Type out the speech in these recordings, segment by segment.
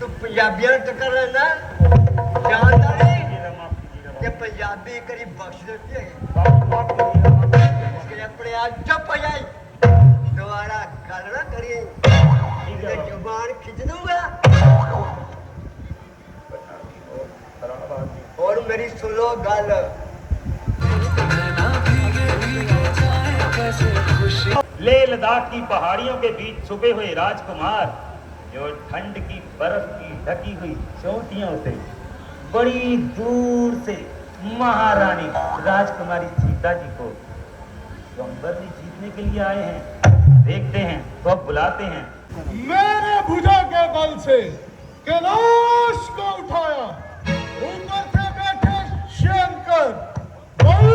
तू पंजाबियां टक्कर लेना जानता नहीं कि पंजाबी करी बख्श देते हैं अपने आप चुप हो जाए दोबारा गल ना करिए जुबान खिंच दूंगा और मेरी सुनो गल लेह लद्दाख की पहाड़ियों के बीच छुपे हुए राजकुमार जो ठंड की बर्फ की ढकी हुई चोटियों से बड़ी दूर से महारानी राजकुमारी सीता जी को स्वयंवर में जीतने के लिए आए हैं। देखते हैं तो अब बुलाते हैं। मेरे भुजा के बल से कैलाश को उठाया ऊपर से बैठे शंकर बल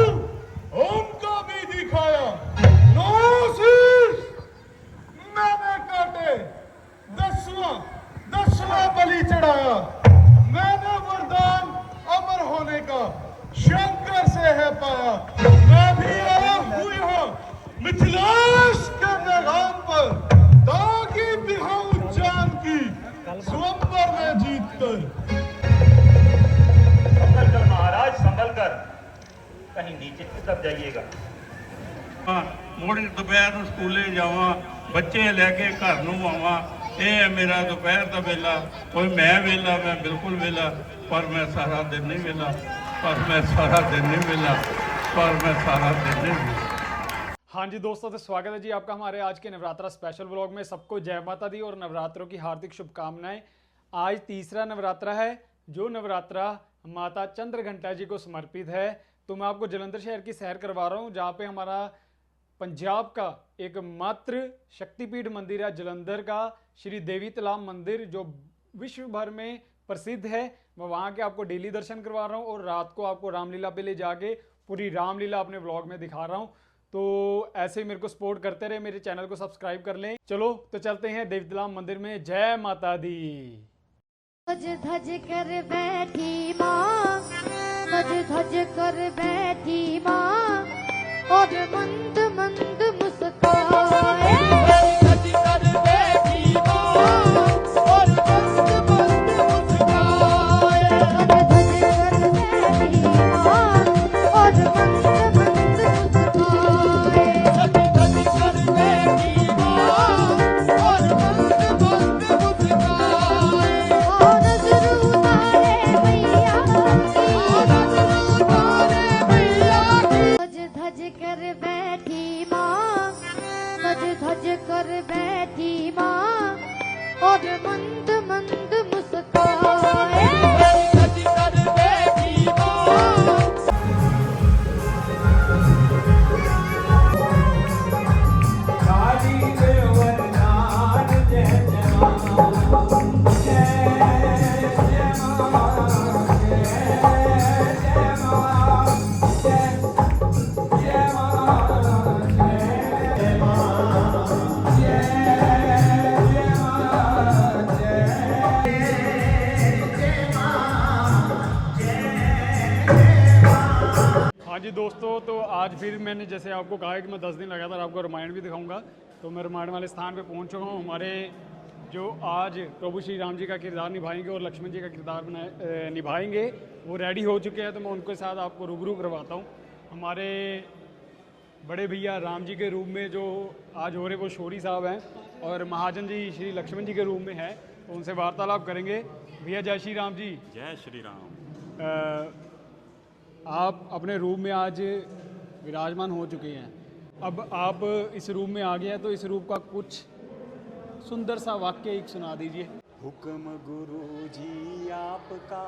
उनको भी दिखाया नौशीष मैंने काटे दसवां बलि चढ़ाया मैंने वरदान अमर होने का शंकर से है पाया मैं भी आया हूँ यहाँ मिथिलेश के मैदान पर ताकि दिखाऊं जान की स्वयंवर में जीत कर। संभल कर महाराज संभल कर कहीं नीचे दब जाइएगा। मुड़ दोपहर ਨੂੰ ਸਕੂਲੇ ਜਾਵਾਂ ਬੱਚੇ ਲੈ ਕੇ ਘਰ ਨੂੰ ਆਵਾਂ ਇਹ ਹੈ ਮੇਰਾ ਦੁਪਹਿਰ ਦਾ ਵੇਲਾ ਕੋਈ ਮੈਂ ਵੇਲਾ ਮੈਂ ਬਿਲਕੁਲ ਵੇਲਾ ਪਰ ਮੈਂ ਸਾਰਾ ਦਿਨ ਨਹੀਂ ਵੇਲਾ पर मैं सारा दिन नहीं मिला हाँ जी दोस्तों, तो स्वागत है जी आपका हमारे आज के नवरात्रा स्पेशल व्लॉग में। सबको जय माता दी और नवरात्रों की हार्दिक शुभकामनाएं। आज तीसरा नवरात्रा है जो नवरात्रा माता चंद्रघंटा जी को समर्पित है। तो मैं आपको जलंधर शहर की सैर करवा रहा हूँ जहाँ पे हमारा पंजाब का एकमात्र शक्तिपीठ मंदिर है जलंधर का श्री देवी तलाब मंदिर जो विश्व भर में प्रसिद्ध है। मैं वहाँ के आपको डेली दर्शन करवा रहा हूँ और रात को आपको रामलीला पे ले जाके पूरी रामलीला अपने व्लॉग में दिखा रहा हूँ। तो ऐसे ही मेरे को सपोर्ट करते रहे, मेरे चैनल को सब्सक्राइब कर लें। चलो तो चलते हैं देवी तलाब मंदिर में। जय माता दी। धज धज कर बैठी माँ, धज धज कर बैठी माँ और मंद मंद मुस्काए। धज कर बैठी माँ और मंद मंद मुस्काए। धज धज कर बैठी माँ और मंद मंद मुस्काए। धज धज कर बैठी माँ और मंद मंद मुस्काए। नजर उतारे मैया की, नजर उतारे मैया की। धज धज कर बैठी माँ, धज धज कर बैठी माँ और मंद मंद मुस्काए। धज कर बैठी माँ। हाँ जी दोस्तों, तो आज फिर मैंने जैसे आपको कहा है कि मैं 10 दिन लगातार आपको रामायण भी दिखाऊंगा। तो मैं रामायण वाले स्थान पे पहुंच चुका हूँ। हमारे जो आज प्रभु श्री राम जी का किरदार निभाएंगे और लक्ष्मण जी का किरदार निभाएंगे वो रेडी हो चुके हैं। तो मैं उनके साथ आपको रूबरू करवाता हूँ। हमारे बड़े भैया राम जी के रूप में जो आज हो रहे वो शौरी साहब हैं और महाजन जी श्री लक्ष्मण जी के रूप में है। तो उनसे वार्तालाप करेंगे। भैया जय श्री राम जी। जय श्री राम। आप अपने रूप में आज विराजमान हो चुके हैं। अब आप इस रूप में आ गए हैं तो इस रूप का कुछ सुंदर सा वाक्य एक सुना दीजिए। हुक्म गुरु जी आपका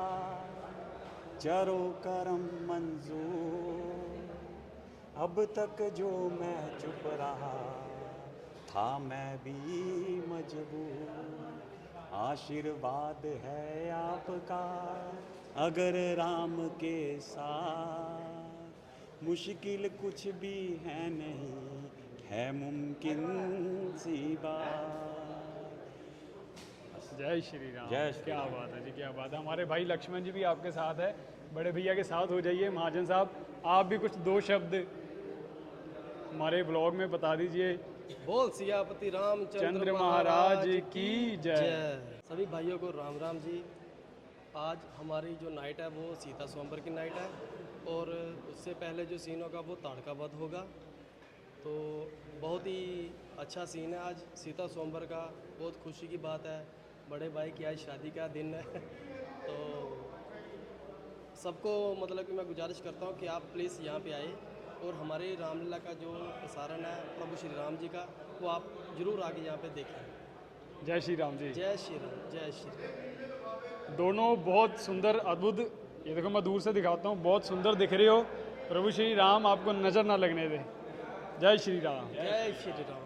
चरो करम मंजूर, अब तक जो मैं चुप रहा था मैं भी मजबूर, आशीर्वाद है आपका अगर राम के साथ, मुश्किल कुछ भी है नहीं है मुमकिन सी बात। जय श्री राम। जय श्री क्या बात है जी, क्या बात है। हमारे भाई लक्ष्मण जी भी आपके साथ है, बड़े भैया के साथ हो जाइए। महाजन साहब आप भी कुछ दो शब्द हमारे ब्लॉग में बता दीजिए बोल सियापति रामचंद्र चंद्र महाराज की जय। सभी भाइयों को राम राम जी। आज हमारी जो नाइट है वो सीता स्वयंवर की नाइट है और उससे पहले जो सीन होगा वो ताड़का वध होगा। तो बहुत ही अच्छा सीन है आज सीता स्वयंवर का। बहुत खुशी की बात है, बड़े भाई की आज शादी का दिन है। तो सबको मतलब कि मैं गुजारिश करता हूँ कि आप प्लीज़ यहाँ पे आए और हमारे रामलीला का जो प्रसारण है प्रभु श्री राम जी का वो आप जरूर आगे यहाँ पे देखें। जय श्री राम जी। जय श्री राम, जय श्री राम। दोनों बहुत सुंदर अद्भुत, ये देखो मैं दूर से दिखाता हूँ, बहुत सुंदर दिख रहे हो। प्रभु श्री राम आपको नजर ना लगने दे। जय श्री राम। जय श्री राम।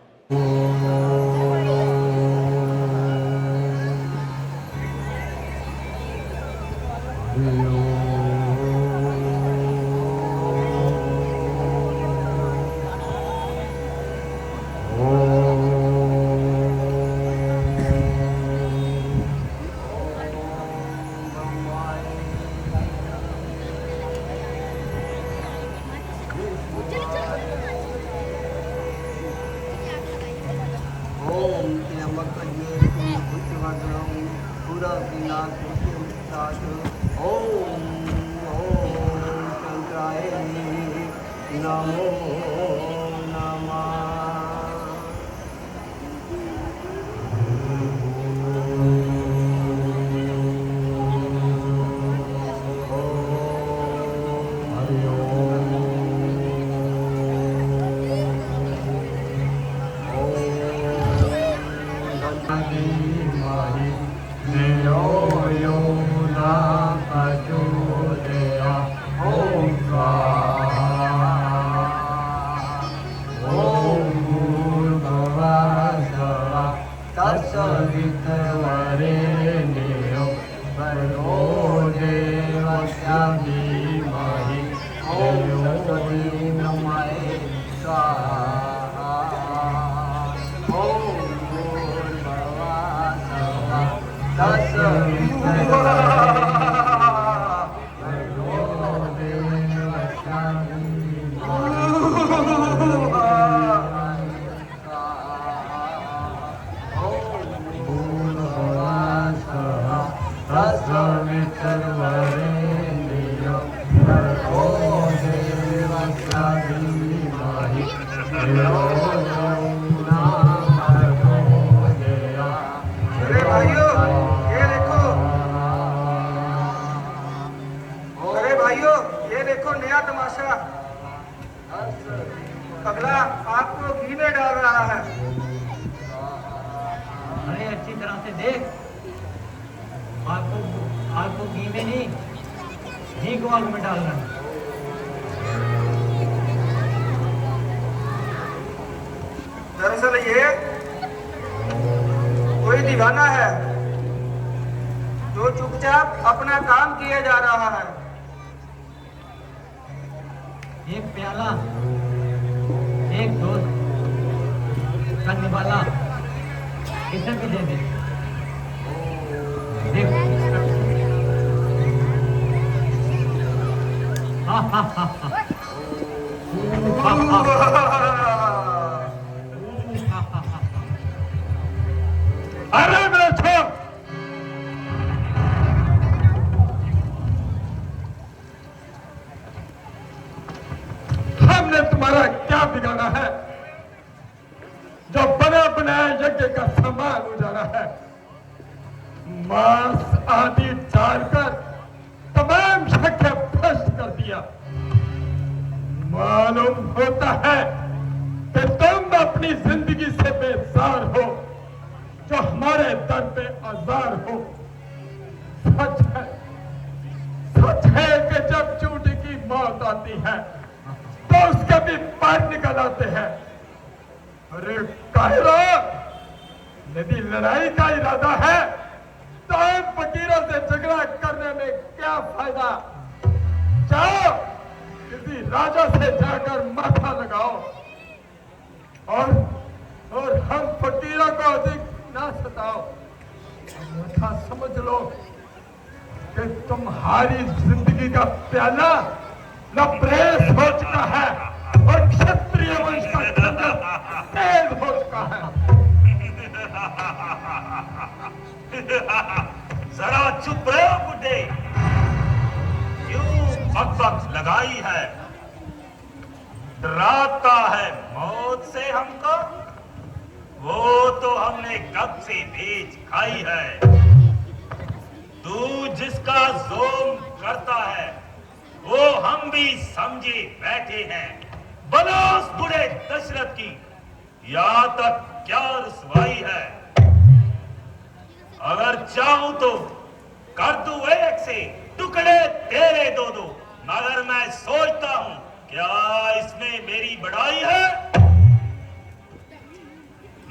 ओम त्र्यंबकये पुष्टिवर्धनम पुरविनाशोत्तात् ओम शंकराय नमो नमः। अरे भाइयों ये देखो, अरे भाइयों ये देखो नया तमाशा। अगला आपको घी में डाल रहा है। अरे अच्छी तरह से देख, आपको घी में नहीं, घी को आग में डालना है। दरअसल ये कोई दीवाना है जो चुपचाप अपना काम किए जा रहा है। एक प्याला एक दोस्त करने वाला किसे भी दे दे। देख हा हा हा अरे मेरा छोड़, हमने तुम्हारा क्या बिगाड़ा है जो बना बनाया यज्ञ का सामान उजाड़ा है। मांस आदि डालकर तमाम शक्य भ्रष्ट कर दिया। मालूम होता है कि तुम अपनी जिंदगी से बेजार हो, जो हमारे दर पे आजार हो। सच है कि जब चूटी की मौत आती है तो उसके भी पैर निकल आते हैं। अरे कायरा, यदि लड़ाई का इरादा है तो इन फकीरों से झगड़ा करने में क्या फायदा। जाओ किसी राजा से जाकर माथा लगाओ और हम फकीरों को अधिक ना सताओ। अच्छा समझ लो कि तुम्हारी जिंदगी का प्याला न प्रेस हो चुका है और क्षत्रिय वंश का मतलब तेज हो चुका है। जरा चुप रहो बुड्ढे, क्यों बकबक लगाई है? डराता है मौत से हमको, वो तो हमने कब से बेच खाई है। तू जिसका जोम करता है वो हम भी समझे बैठे हैं। बनोस बुढ़े दशरथ की यहाँ तक क्या रुसवाई है। अगर चाहूं तो कर दूं एक से टुकड़े तेरे दो दो, मगर मैं सोचता हूं क्या इसमें मेरी बड़ाई है?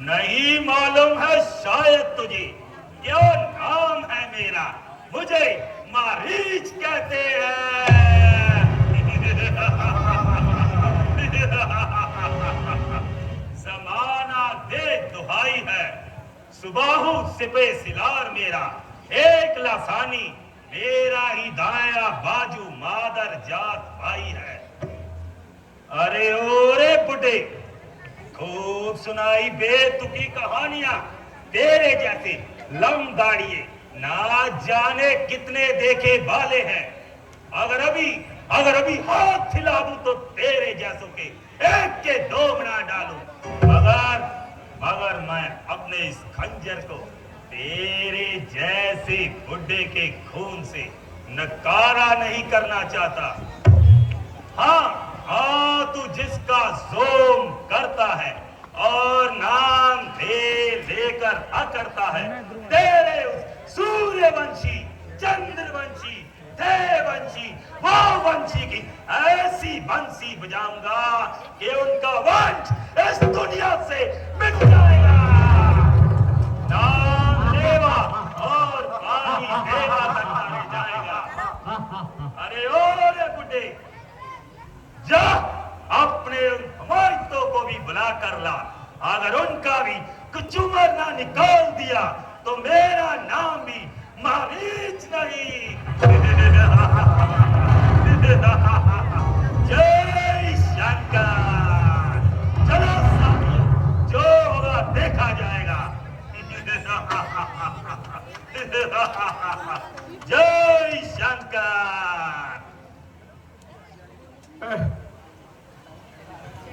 नहीं मालूम है शायद तुझे क्या नाम है मेरा, मुझे मारीच कहते हैं। जमाना दे दुहाई है, सुबाहु सिपे सिलार मेरा, एक लासानी मेरा ही दाया बाजू मादर जात भाई है। अरे ओरे बुड्ढे, खूब सुनाई बेतुकी कहानियां, तेरे जैसे लम दाढ़िए ना जाने कितने देखे वाले हैं। अगर अभी हाथ हिला दूं तो तेरे जैसों के एक के दो बना डालूं। मगर मैं अपने इस खंजर को तेरे जैसे बुड्ढे के खून से नकारा नहीं करना चाहता। हाँ, तू जिसका जोम करता है और नाम लेकर अकड़ता है, तेरे उस सूर्यवंशी, चंद्रवंशी, देववंशी, वावंशी की ऐसी बंसी बजाऊंगा कि उनका वंश इस दुनिया से मिट जाएगा। नाम लेवा और पानी देवा तक ले जाएगा। अरे ओ बुड्ढे, जा अपने उन हमायतों को भी बुला कर ला। अगर उनका भी कुचुमर ना निकाल दिया तो मेरा नाम भी मारीच नहीं। जय शंकर। चलो साथियों, जो होगा देखा जाएगा। जय शंकर।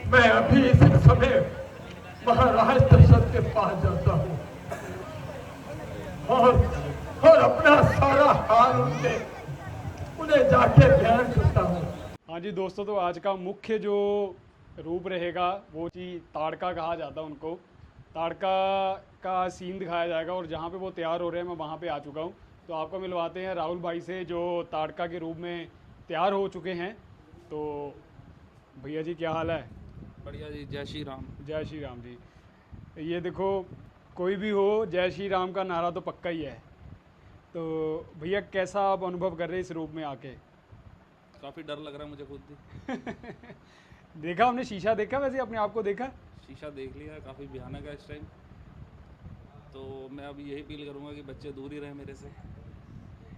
मैं अभी इसी समय महाराज दशरथ के पास जाता हूँ और अपना सारा हाल उन्हें जाके बयान करता हूँ। हाँ जी दोस्तों, तो आज का मुख्य जो रूप रहेगा वो जी ताड़का कहा जाता है उनको। ताड़का का सीन दिखाया जाएगा और जहाँ पे वो तैयार हो रहे हैं मैं वहाँ पे आ चुका हूँ। तो आपको मिलवाते हैं राहुल भाई से जो ताड़का के रूप में तैयार हो चुके हैं। तो भैया जी क्या हाल है? बढ़िया जी, जय श्री राम। जय श्री राम जी। ये देखो, कोई भी हो जय श्री राम का नारा तो पक्का ही है। तो भैया कैसा आप अनुभव कर रहे हैं इस रूप में आके? काफ़ी डर लग रहा है मुझे खुद भी। देखा हमने शीशा देखा, वैसे अपने आप को देखा? शीशा देख लिया, काफ़ी भयानक है इस टाइम। तो मैं अब यही अपील करूँगा कि बच्चे दूर ही रहें मेरे से।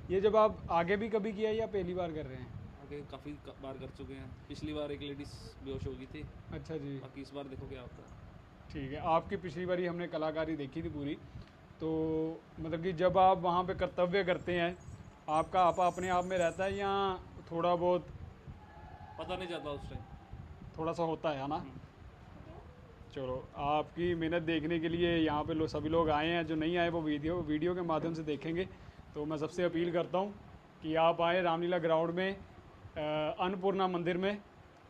ये जब आप आगे भी कभी किया या पहली बार कर रहे हैं? आगे काफ़ी बार कर चुके हैं। पिछली बार एक लेडीज़ बेहोश हो गई थी। अच्छा जी। बाकी इस बार देखो क्या होता है। ठीक है, आपकी पिछली बारी हमने कलाकारी देखी थी पूरी। तो मतलब कि जब आप वहाँ पे कर्तव्य करते हैं, आपका आपा अपने आप में रहता है या थोड़ा बहुत पता नहीं चलता उस टाइम? थोड़ा सा होता है ना। चलो, आपकी मेहनत देखने के लिए यहाँ पे सभी लोग आए हैं। जो नहीं आए वो वीडियो के माध्यम से देखेंगे। तो मैं सबसे अपील करता हूँ कि आप आए रामलीला ग्राउंड में, अन्नपूर्णा मंदिर में।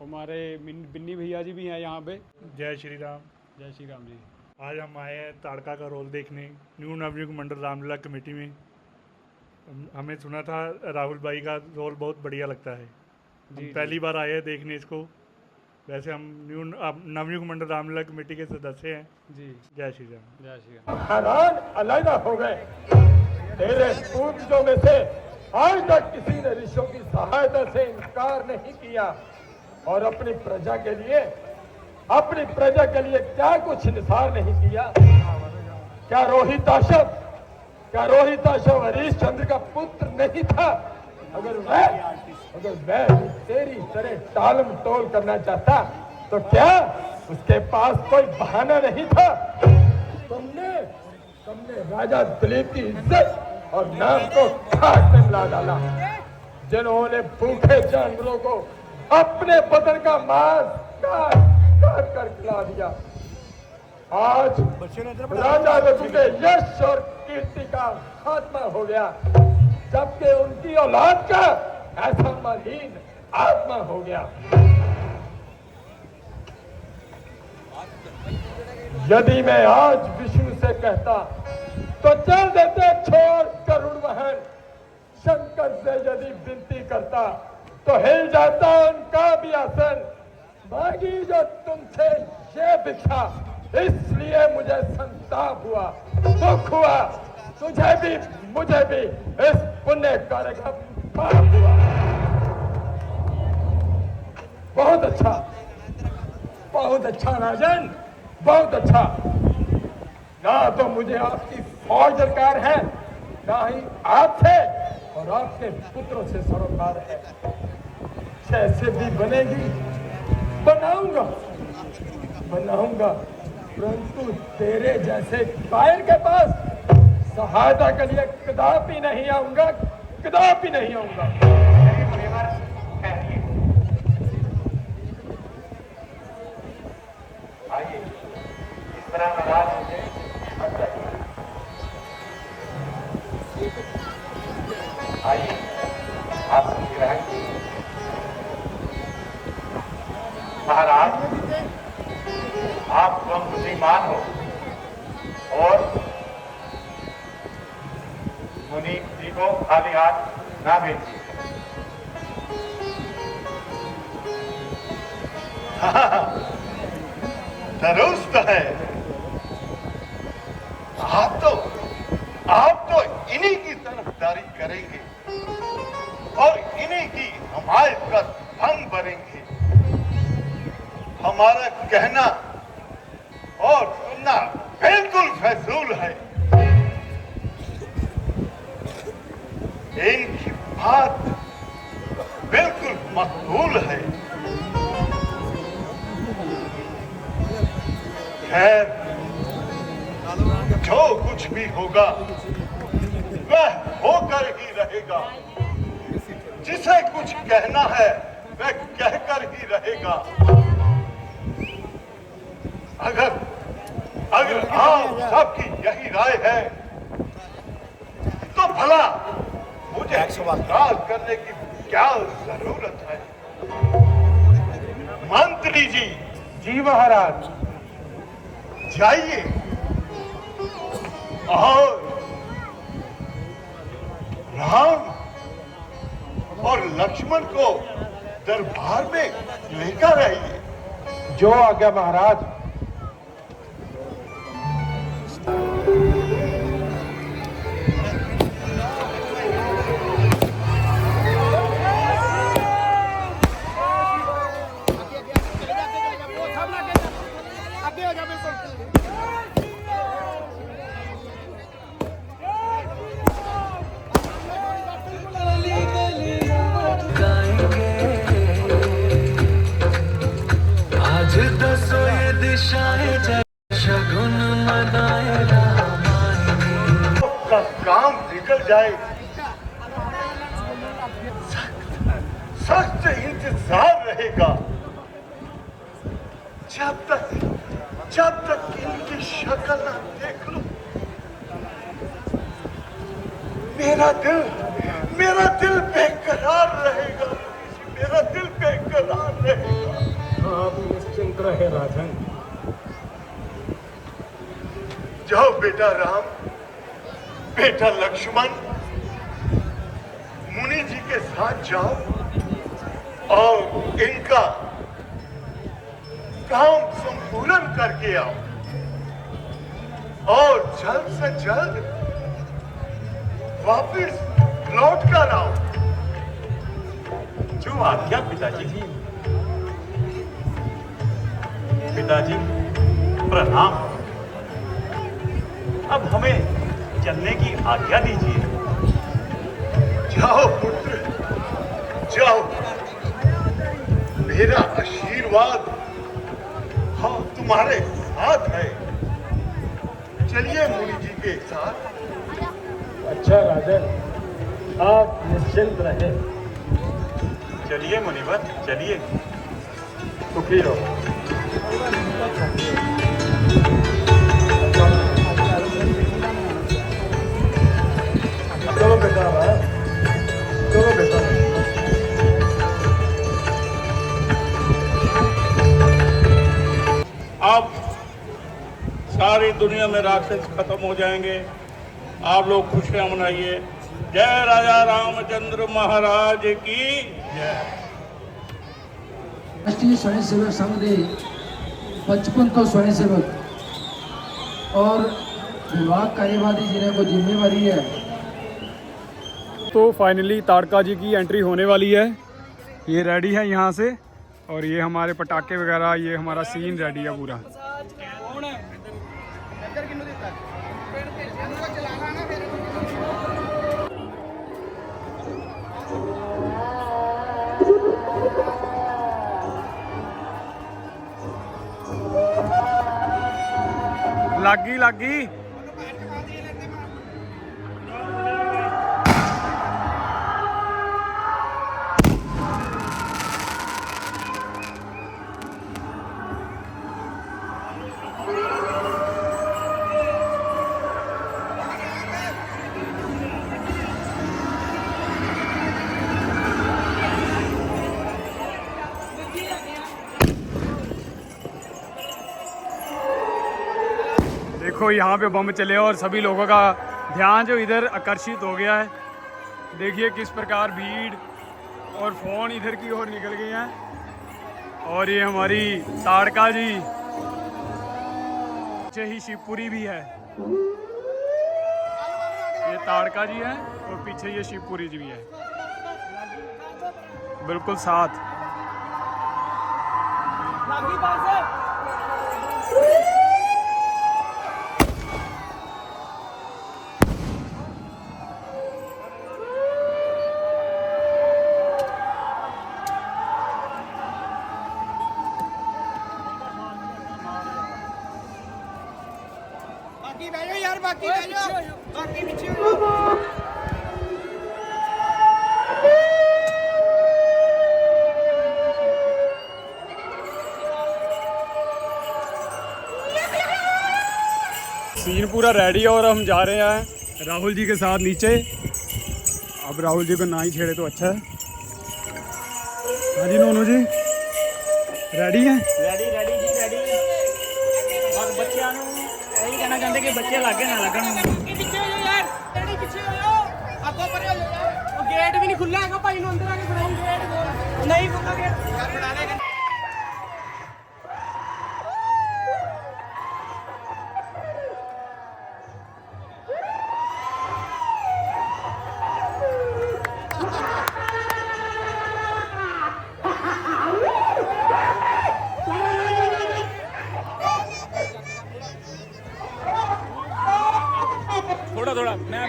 हमारे बिन्नी भैया जी भी हैं यहाँ पे। जय श्री राम। जय श्री राम जी। आज हम आए हैं ताड़का का रोल देखने न्यू नवयुग मंडल रामलीला कमेटी में। हमें सुना था राहुल भाई का रोल बहुत बढ़िया लगता है। हम पहली बार आए हैं देखने इसको। वैसे हम नवयुग मंडल रामलीला कमेटी के सदस्य हैं जी। जय श्री राम। जय श्री राम। हैरान अलग हो गए। तेरे पूर्वजों में से आज तक किसी ने ऋषियों की सहायता से इनकार नहीं किया और अपनी प्रजा के लिए क्या कुछ निसार नहीं किया। क्या रोहिताशव हरीश चंद्र का पुत्र नहीं था? अगर मैं तेरी तरह टालम टोल करना चाहता तो क्या उसके पास कोई बहाना नहीं था? तुमने राजा दिलीप की इज्जत और नाम को खाक में मिला डाला, जिन्होंने भूखे जानवरों को अपने बदन का मांस काट कर खिला दिया। आज राजा रघु के यश और कीर्ति का खात्मा हो गया, जबकि उनकी औलाद का ऐसा मलिन आत्मा हो गया। यदि मैं आज विष्णु से कहता तो चल देते छोड़ करुण वहन, शंकर से यदि विनती करता तो हिल जाता उनका भी आसन। मांगी जो तुमसे ये भिक्षा, इसलिए मुझे संताप हुआ, दुख हुआ, तुझे भी मुझे भी इस पुण्य कार्य का पाप हुआ। बहुत अच्छा राजन, बहुत अच्छा। ना तो मुझे आपकी फौज दरकार है, ना ही आपसे और आपके पुत्रों से सरोकार है। कैसे भी बनेगी बनाऊंगा, परंतु तेरे जैसे कायर के पास सहायता के लिए कदापि नहीं आऊंगा। आइए, इस तरह नाराज होते मत रहिए। आइए, आप ग्रहण कीजिए। महाराज, आप स्वयं बुद्धिमान हो और मुनि जी को खाली हाथ ना भेजिए। दुरुस्त है। आप तो इन्हीं की तरफदारी करेंगे और इन्हीं की हमायत का भंग बनेंगे। हमारा कहना और सुनना बिल्कुल फजूल है। इनकी बात बिल्कुल मकबूल है। खैर, जो कुछ भी होगा वह होकर ही रहेगा। जिसे कुछ कहना है वह कहकर ही रहेगा। अगर आप सबकी यही राय है तो भला मुझे इकरार करने की क्या जरूरत है? मंत्री जी। जी महाराज। जाइए और राम और लक्ष्मण को दरबार में लेकर आइए। जो आज्ञा महाराज। का काम निकल जाए, सख्त इंतजार रहेगा। जब तक इनकी शक्ल ना देख लूं, मेरा दिल बेकरार रहेगा। मेरा दिल बेकरार रहेगा। आप निश्चिंत रहे राजन। जाओ बेटा राम, बेटा लक्ष्मण, मुनि जी के साथ जाओ और इनका काम संपूर्ण करके आओ और जल्द से जल्द वापिस लौट कर आओ। जो आज्ञा पिताजी। पिताजी प्रणाम। अब हमें चलने की आज्ञा दीजिए। जाओ पुत्र, जाओ। मेरा आशीर्वाद तुम्हारे हाथ है। चलिए मुनि जी के साथ। अच्छा राजन, आप निश्चिंत रहे। चलिए मुनिवर, चलिए। सुखी रहो। चलो बेटा, चलो बेटा। अब सारी दुनिया में राक्षस खत्म हो जाएंगे। आप लोग खुशियां मनाइए। जय राजा रामचंद्र महाराज की जय। राष्ट्रीय स्वयंसेवक संघ ने 55 तो स्वयंसेवक और विभाग कार्यवाही जिन्हें को जिम्मेवारी है। तो फाइनली ताड़का जी की एंट्री होने वाली है। ये रेडी है यहाँ से, और ये हमारे पटाखे वगैरह, ये हमारा सीन रेडी है पूरा। लागी लागी। देखो यहाँ पे बम चले और सभी लोगों का ध्यान जो इधर आकर्षित हो गया है। देखिए किस प्रकार भीड़ और फ़ोन इधर की ओर निकल गए हैं। और ये हमारी ताड़का जी, पीछे ही शिवपुरी भी है। ये ताड़का जी है और पीछे ये शिवपुरी जी भी है, बिल्कुल साथ। बाकी बैठो यार, बाकी बैठो, बाकी पीछे हो जाओ। सीन पूरा रेडी है और हम जा रहे हैं राहुल जी के साथ नीचे। अब राहुल जी को ना ही छेड़े तो अच्छा है। हाँ जी नोनू जी, रेडी हैं? रेडी रेडी जी रेडी। और बच्चों को यही कहना चाहते कि बच्चे लागे ना लगन। पीछे हो जाओ यार, डैडी पीछे हो जाओ, आगो परे हो जाओ। वो गेट भी नहीं खुला है, भाई नु अंदर आके बनाओ गेट। नहीं खुला गेट यार, बना लेगा। थोड़ा थोड़ा मैं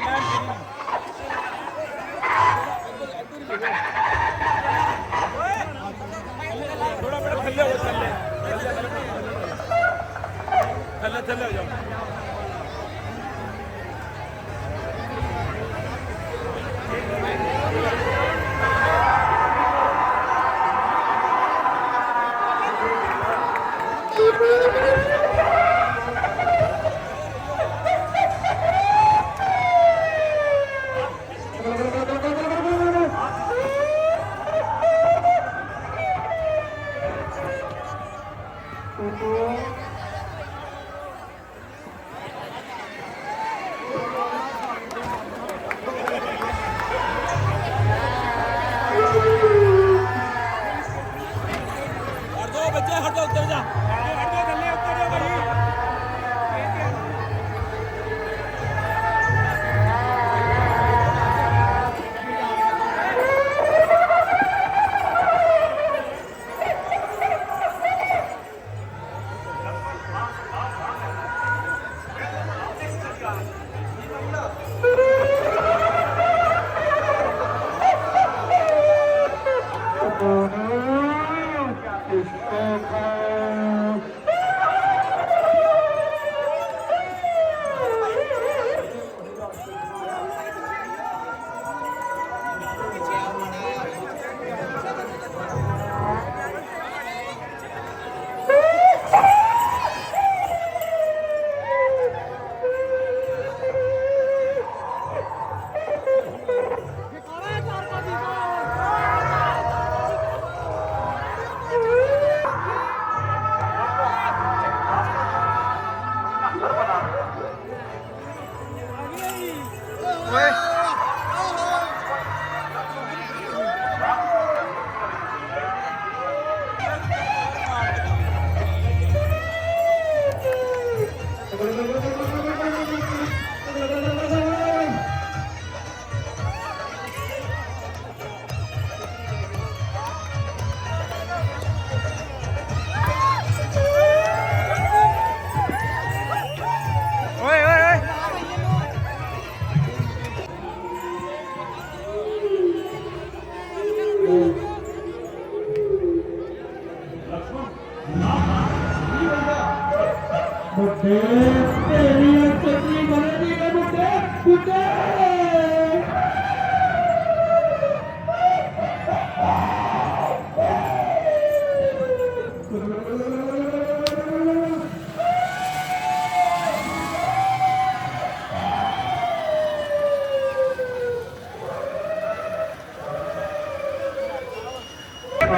थोड़ा बड़ा थल्ले हो, थल्ले थल्ले हो जाओ।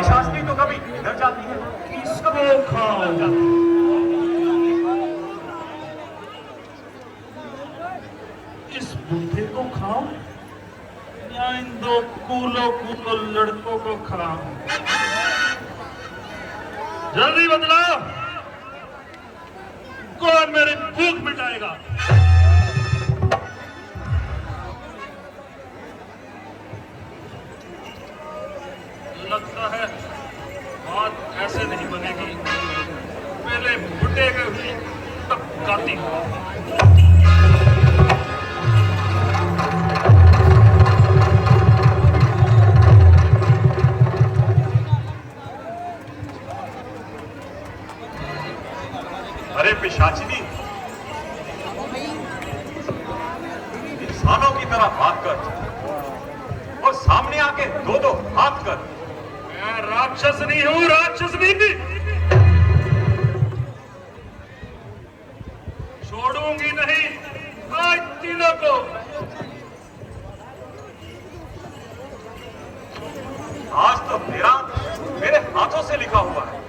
शास्त्री तो कभी डर जाती है, इसको खाओ। इस बूढ़े को खाओ या इन दो कूलो लड़कों को खाओ? जल्दी बदलाओ, कौन मेरी भूख मिटाएगा? लगता है बात ऐसे नहीं बनेगी, पहले बुढ़े के हुई तब गाती। अरे पिशाचिनी, इंसानों की तरह बात कर और सामने आके दो दो हाथ कर। मैं राक्षस नहीं हूं, राक्षस नहीं। छोड़ूंगी नहीं आज तीनों को। आज तो तेरा मेरे हाथों से लिखा हुआ है।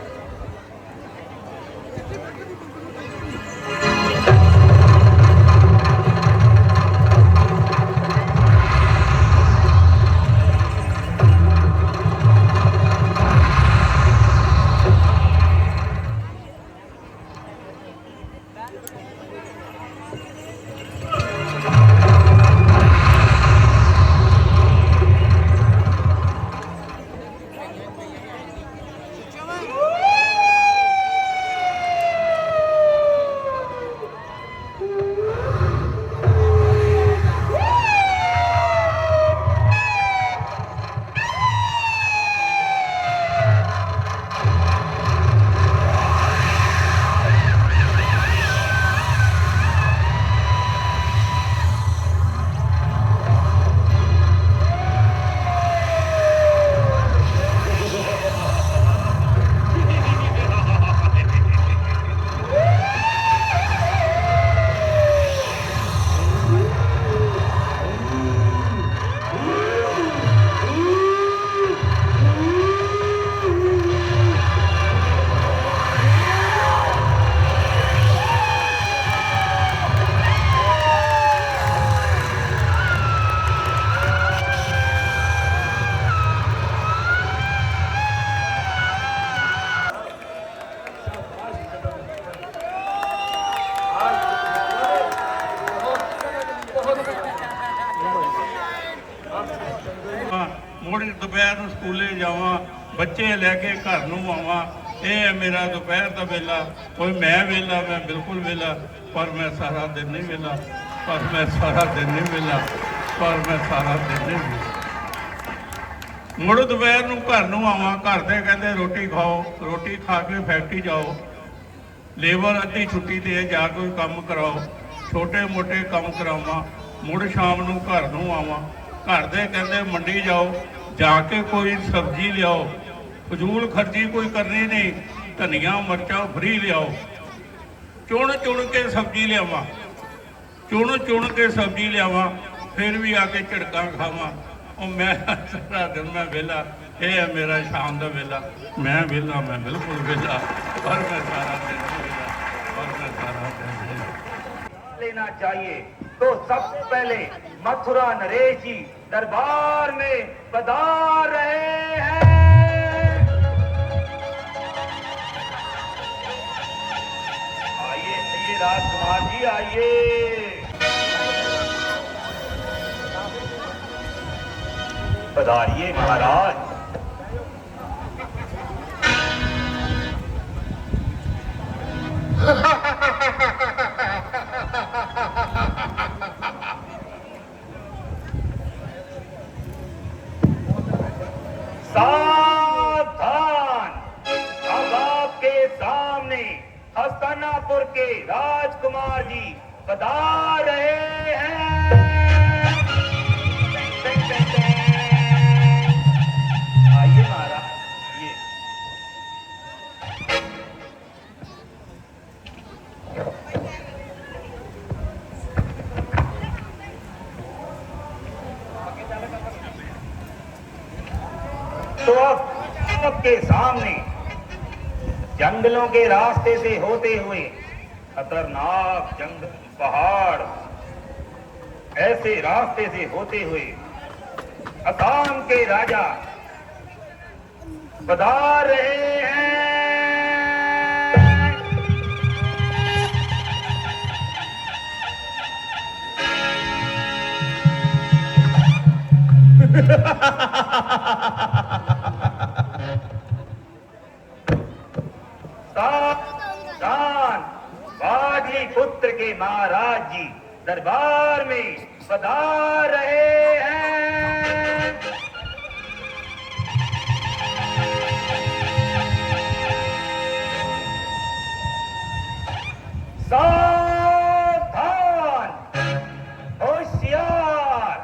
मुड़ दोपहर ਨੂੰ ਸਕੂਲੇ ਜਾਵਾਂ, ਬੱਚੇ ਲੈ ਕੇ ਘਰ ਨੂੰ ਆਵਾਂ, ਇਹ ਹੈ ਮੇਰਾ ਦੁਪਹਿਰ ਦਾ ਵੇਲਾ। ਕੋਈ ਮੈਂ ਵੇਲਾ, ਮੈਂ ਬਿਲਕੁਲ ਵੇਲਾ, ਪਰ ਮੈਂ ਸਾਰਾ ਦਿਨ ਨਹੀਂ ਵੇਲਾ, ਪਰ ਮੈਂ ਸਾਰਾ ਦਿਨ ਨਹੀਂ ਵੇਲਾ, ਪਰ ਮੈਂ ਸਾਰਾ ਦਿਨ ਨਹੀਂ ਵੇਲਾ। ਮੁੜ ਦੁਪਹਿਰ ਨੂੰ ਘਰ ਨੂੰ ਆਵਾਂ, ਘਰ ਦੇ ਕਹਿੰਦੇ ਰੋਟੀ ਖਾਓ, ਰੋਟੀ ਖਾ ਕੇ ਫੈਕਟਰੀ ਜਾਓ, ਲੇਬਰ ਅੱਧੀ ਛੁੱਟੀ ਤੇ ਜਾ ਕੋਈ ਕੰਮ ਕਰਾਓ, ਛੋਟੇ ਮੋਟੇ ਕੰਮ ਕਰਾਵਾਂ। ਮੁੜ ਸ਼ਾਮ ਨੂੰ ਘਰ ਨੂੰ ਆਵਾਂ, घर दे कहते मंडी जाओ, जाके कोई सब्जी लियाओ, फजूल खर्ची कोई करनी नहीं, धनिया मिर्चा फ्री लियाओ, चुन चुन के सब्जी लियावा, चुन चुन के सब्जी लियावा, फिर भी आके झड़का खावा। और मैं सारा दिन मैं वेला, ये है मेरा शाम का वेला, मैं वेला, मैं बिल्कुल वेला, पर मैं सारा दिन वेला, पर मैं सारा दिन वेला। लेना चाहिए तो सबसे पहले मथुरा नरेश जी दरबार में पधार रहे हैं। आइए आइए राजकुमार जी आइए। पधारिए महाराज। सावधान, अब आपके सामने हस्तिनापुर के राजकुमार जी पधार रहे हैं। आइए महाराज आइए। तो अब आपके सामने जंगलों के रास्ते से होते हुए खतरनाक जंगल पहाड़ ऐसे रास्ते से होते हुए असम के राजा पधार रहे हैं। सावधान, बाजी पुत्र के महाराज जी दरबार में पधार रहे हैं। सावधान, होशियार,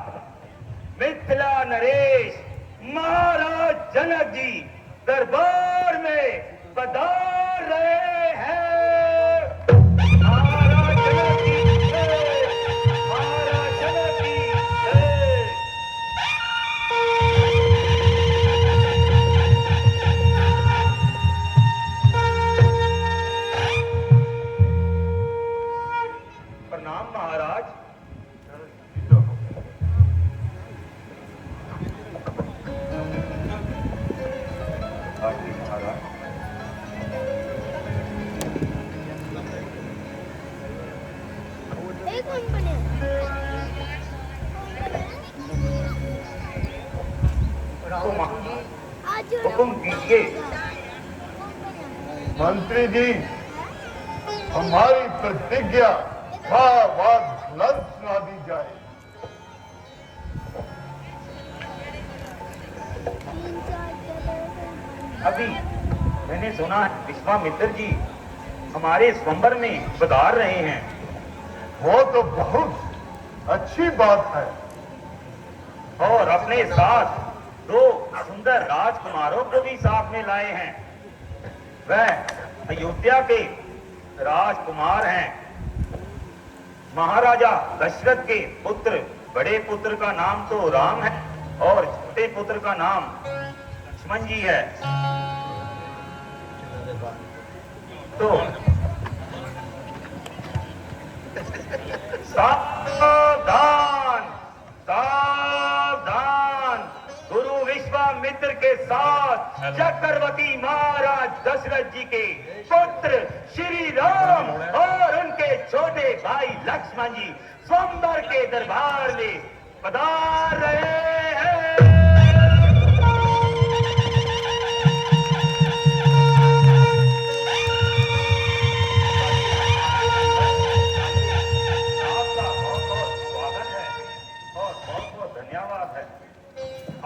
मिथिला नरेश महाराज जनक जी दरबार में पधार रहे हैं। महाराज जनक की जय, महाराज जनक की जय। प्रणाम महाराज। आइए महाराज। हुकुम कीजिए। मंत्री जी, हमारी प्रतिज्ञा बुलंद सुना दी जाए। अभी मैंने सुना है विश्वामित्र जी हमारे स्वयंवर में पधार रहे हैं। वो तो बहुत अच्छी बात है। और अपने साथ दो सुंदर राजकुमारों को भी साथ में लाए हैं। वह अयोध्या के राजकुमार हैं। महाराजा दशरथ के पुत्र, बड़े पुत्र का नाम तो राम है और छोटे पुत्र का नाम लक्ष्मण जी है। तो सावधान, सावधान, गुरु विश्वामित्र के साथ चक्रवर्ती महाराज दशरथ जी के पुत्र श्री राम और उनके छोटे भाई लक्ष्मण जी स्वयंवर के दरबार में पधार रहे हैं।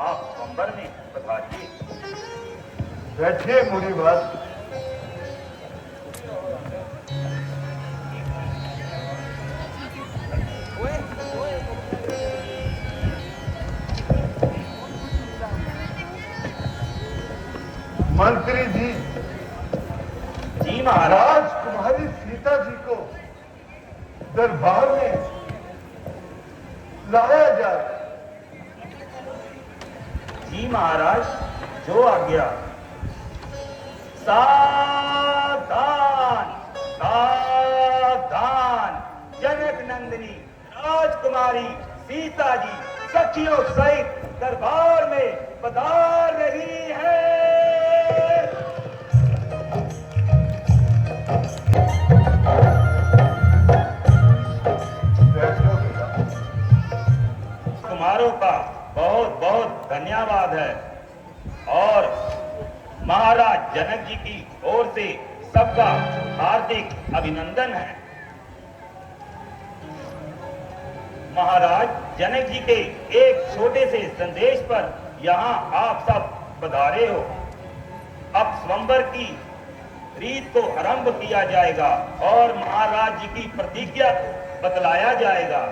आप स्वयंवर में पधारिए। बैठिए मुनिवर। मंत्री जी, जी महाराज। कुमारी सीता जी को दरबार में लाया जाए। जी महाराज, जो आज्ञा। सावधान, सावधान, जनक नंदिनी राजकुमारी सीता जी सखियों सहित दरबार में पधार रही है। कुमारों का बहुत बहुत धन्यवाद है और महाराज जनक जी की ओर से सबका हार्दिक अभिनंदन है। महाराज जनक जी के एक छोटे से संदेश पर यहाँ आप सब पधारे हो। अब स्वयंवर की रीत को आरंभ किया जाएगा और महाराज जी की प्रतिज्ञा बतलाया जाएगा।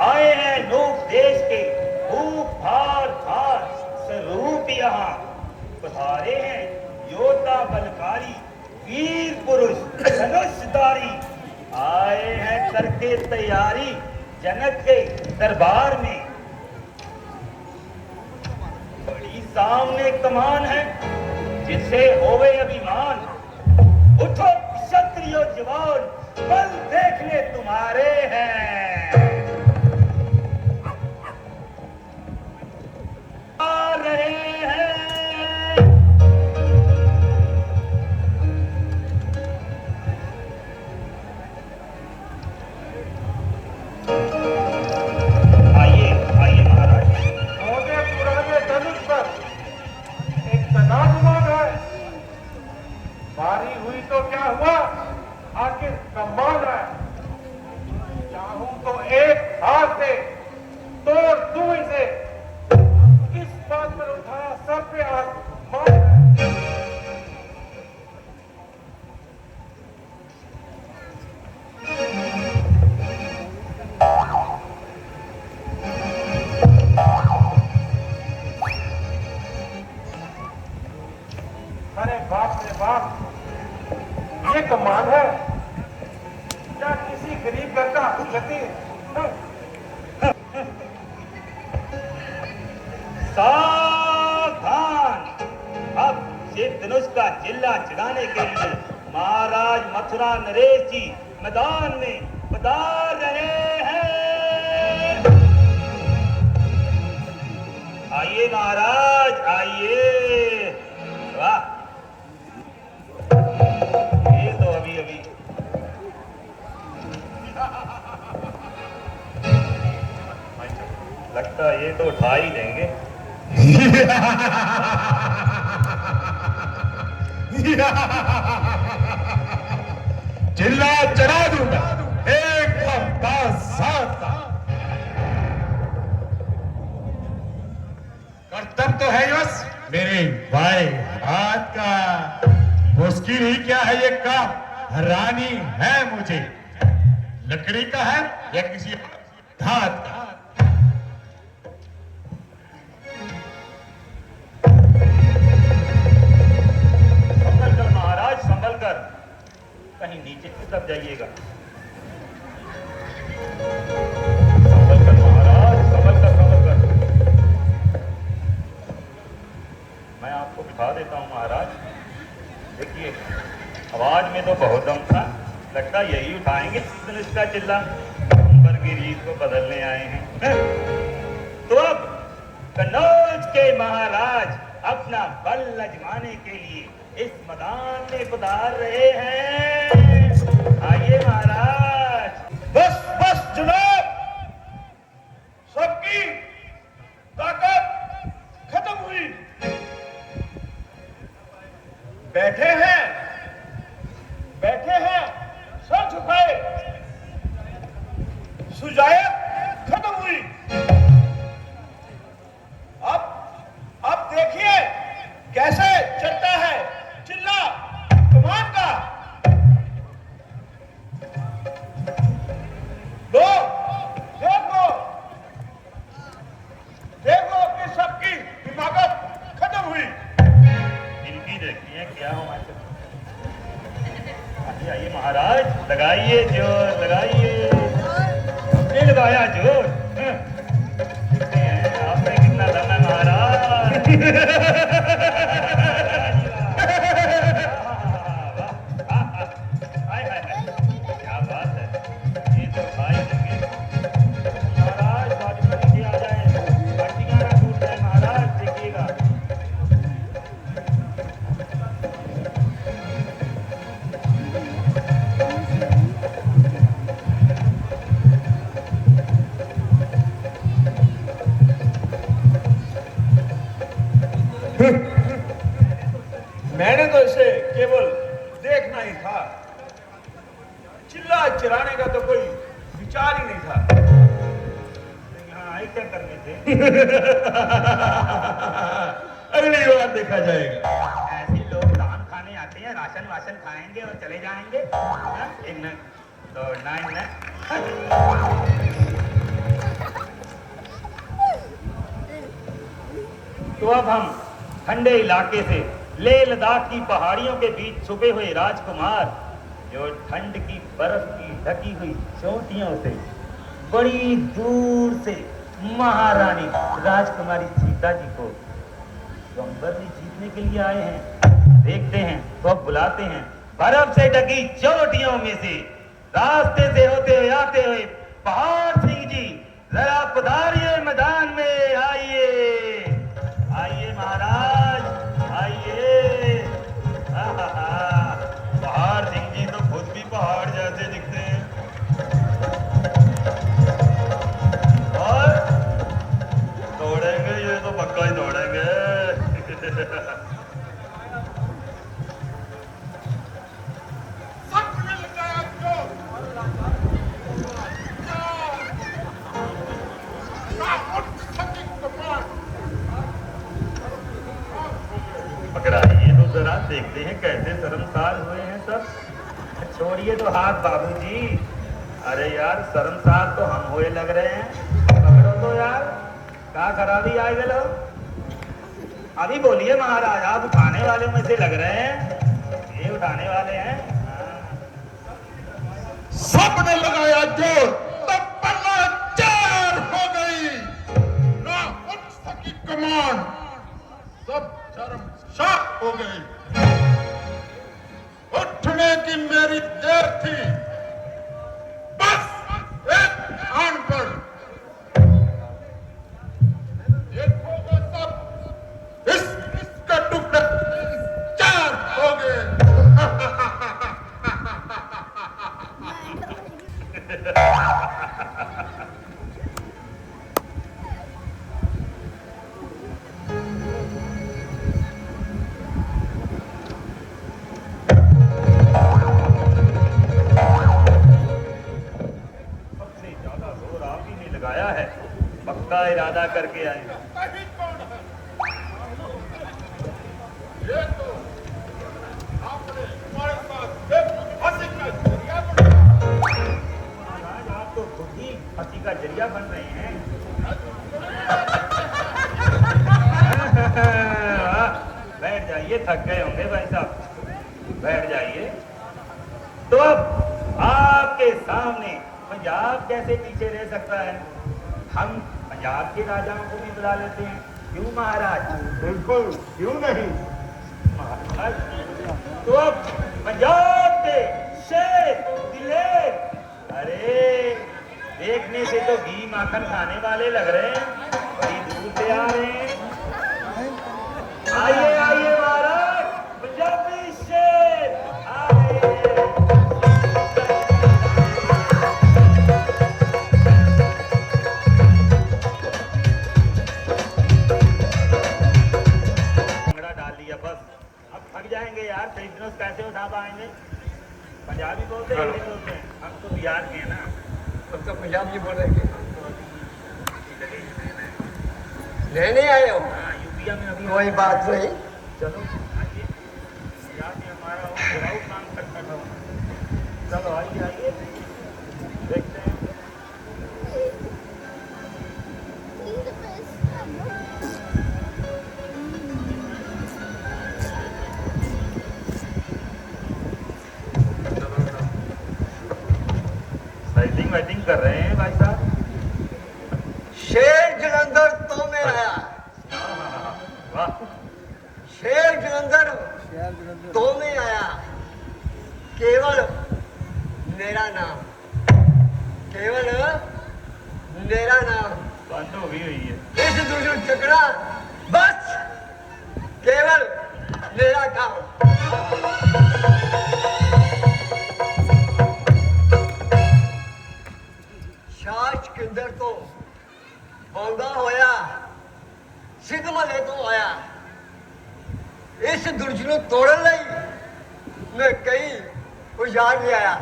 आए हैं लोक देश के भूख भार भार स्वरूप यहाँ पधारे हैं योद्धा बलकारी वीर पुरुष धनुषधारी आए हैं करके तैयारी जनक के दरबार में। बड़ी सामने कमान है जिसे होवे अभिमान। उठो क्षत्रियो जवान बल देखने तुम्हारे हैं। आ रहे हैं बारी हुई तो क्या हुआ, आखिर कमाल है। चाहूं तो एक हाथ से तोड़ दूं इसे। किस बात पर उठाया सर पे हाथ मार। अरे बाप रे बाप, ये कमाल है क्या? किसी गरीब घर का गति। सावधान! अब शिव धनुष का चिल्ला चढ़ाने के लिए महाराज मथुरा नरेश जी मैदान में पधार रहे हैं। आइए महाराज आइए। वाह, ये तो अभी अभी लगता है ये तो उठा ही देंगे। चिल्ला चढ़ा दूंगा एक हफ्ता साथ। कर्तव्य तो है बस मेरे भाई हाथ का। मुश्किल ही क्या है ये काम, रानी है मुझे। लकड़ी का है या किसी धात का। संभल कर महाराज संभल कर, कहीं नीचे उतर जाइएगा। संभल कर महाराज संभल कर संभल कर। मैं आपको बिठा देता हूं महाराज। देखिए आवाज में तो बहुत दम था, लगता यही उठाएंगे इसका चिल्ला। नंबर की रीत को बदलने आए हैं। तो अब कन्नौज के महाराज अपना बल आजमाने के लिए इस मैदान में पधार रहे हैं। आइए महाराज। बस बस जनाब, सबकी ताकत खत्म हुई। बैठे हैं सर झुकाए। सुजायत खत्म हुई। अब देखिए कैसे चलता है चिल्ला कमान का। लो देखो कि सबकी हिमाकत खत्म हुई। इनकी देखिए क्या हो। आइए महाराज, लगाइए जोर लगाइए। आपने लगाया जोर। आपने कितना दम है महाराज। मैंने तो इसे केवल देखना ही था, चिल्ला चिल्लाने का तो कोई विचार ही नहीं था। यहाँ आए क्या करने थे? अगली बार देखा जाएगा। ऐसे लोग दान खाने आते हैं, राशन वाशन खाएंगे और चले जाएंगे। हाँ? इन दौड़ना इन्हें। तो अब हम ठंडे इलाके से लेह लद्दाख की पहाड़ियों के बीच छुपे हुए राजकुमार, जो ठंड की बर्फ की ढकी हुई चोटियों से बड़ी दूर से महारानी राजकुमारी सीता जी को स्वयंवर में जीतने के लिए आए हैं। देखते हैं तो अब बुलाते हैं बर्फ से ढकी चोटियों में से रास्ते से होते हुए आते हुए पहाड़ सिंह जी, जरा पधारिए मैदान में, आइए आइए महाराज आइए। पहाड़ सिंह जी तो खुद भी पहाड़ जैसे दिखते हैं। और दौड़ेंगे, ये तो पक्का ही दौड़ेंगे। पकड़ाइए तो जरा, देखते हैं कैसे शर्मसार हुए हैं सब। छोड़िए तो हाथ बाबूजी। अरे यार शर्मसार तो हम हुए लग रहे हैं। पकड़ो तो यार, क्या खराबी आई गलो? अभी बोलिए महाराज, आप उठाने वाले में से लग रहे हैं। ये उठाने वाले हैं। सबने लगाया जोर, तब पन्ना चार हो गई। ना उठ सकी कमान, सब शर्मसार हो गई। उठने की मेरी देर थी, बस एक आन पर देखोगे सब, इसका टुकड़ा चार हो गए। सबसे ज्यादा जोर आप ही ने लगाया है, पक्का इरादा करके आए। ये तो आपने हमारे साथ एक हंसी का जरिया बनाया। महाराज आप तो खुद ही हंसी का जरिया बन रहे हैं। बैठ जाइए, थक गए होंगे भाई साहब, बैठ जाइए। तो अब आपके सामने पंजाब कैसे पीछे रह सकता है? हम पंजाब के राजाओं को भी बुला लेते हैं, क्यों महाराज? बिल्कुल, क्यों नहीं। महाराज तो अब पंजाब के शेर दिलेर, अरे देखने से तो घी माखन खाने वाले लग रहे हैं, बड़ी दूर से आ रहे हैं। आइए आइए महाराज, पंजाबी शेर आइए। भंगड़ा डाल दिया बस, अब थक जाएंगे यार, बिजनेस कैसे उठा पाएंगे? पंजाबी बोलते हैं, हिंदी बोलते हैं, हम तो बिहार के हैं ना। हम तो पंजाबी बोल रहे थे। रहने आए हो? हाँ, यूपिया में अभी कोई बात नहीं। चलो आइए, पंजाब में हमारा बुराऊ काम करता था। चलो आइए आइए, देखते हैं। सेटिंग वेटिंग कर रहे हैं भाई साहब। शेर जलंधर तो में आया। वाह, शेर जलंधर तो में आया। केवल मेरा नाम, केवल मेरा नाम। बंद हो गई हुई है। इस दूसरे झगड़ा बस केवल मेरा काम। शाश के अंदर तो बौंदा होया, सिद्ध मले तो आया, इस दुर्ज ਨੂੰ ਤੋੜਨ ਲਈ ਮੈਂ ਕਈ ਉਜਾੜ ਲਿਆਇਆ।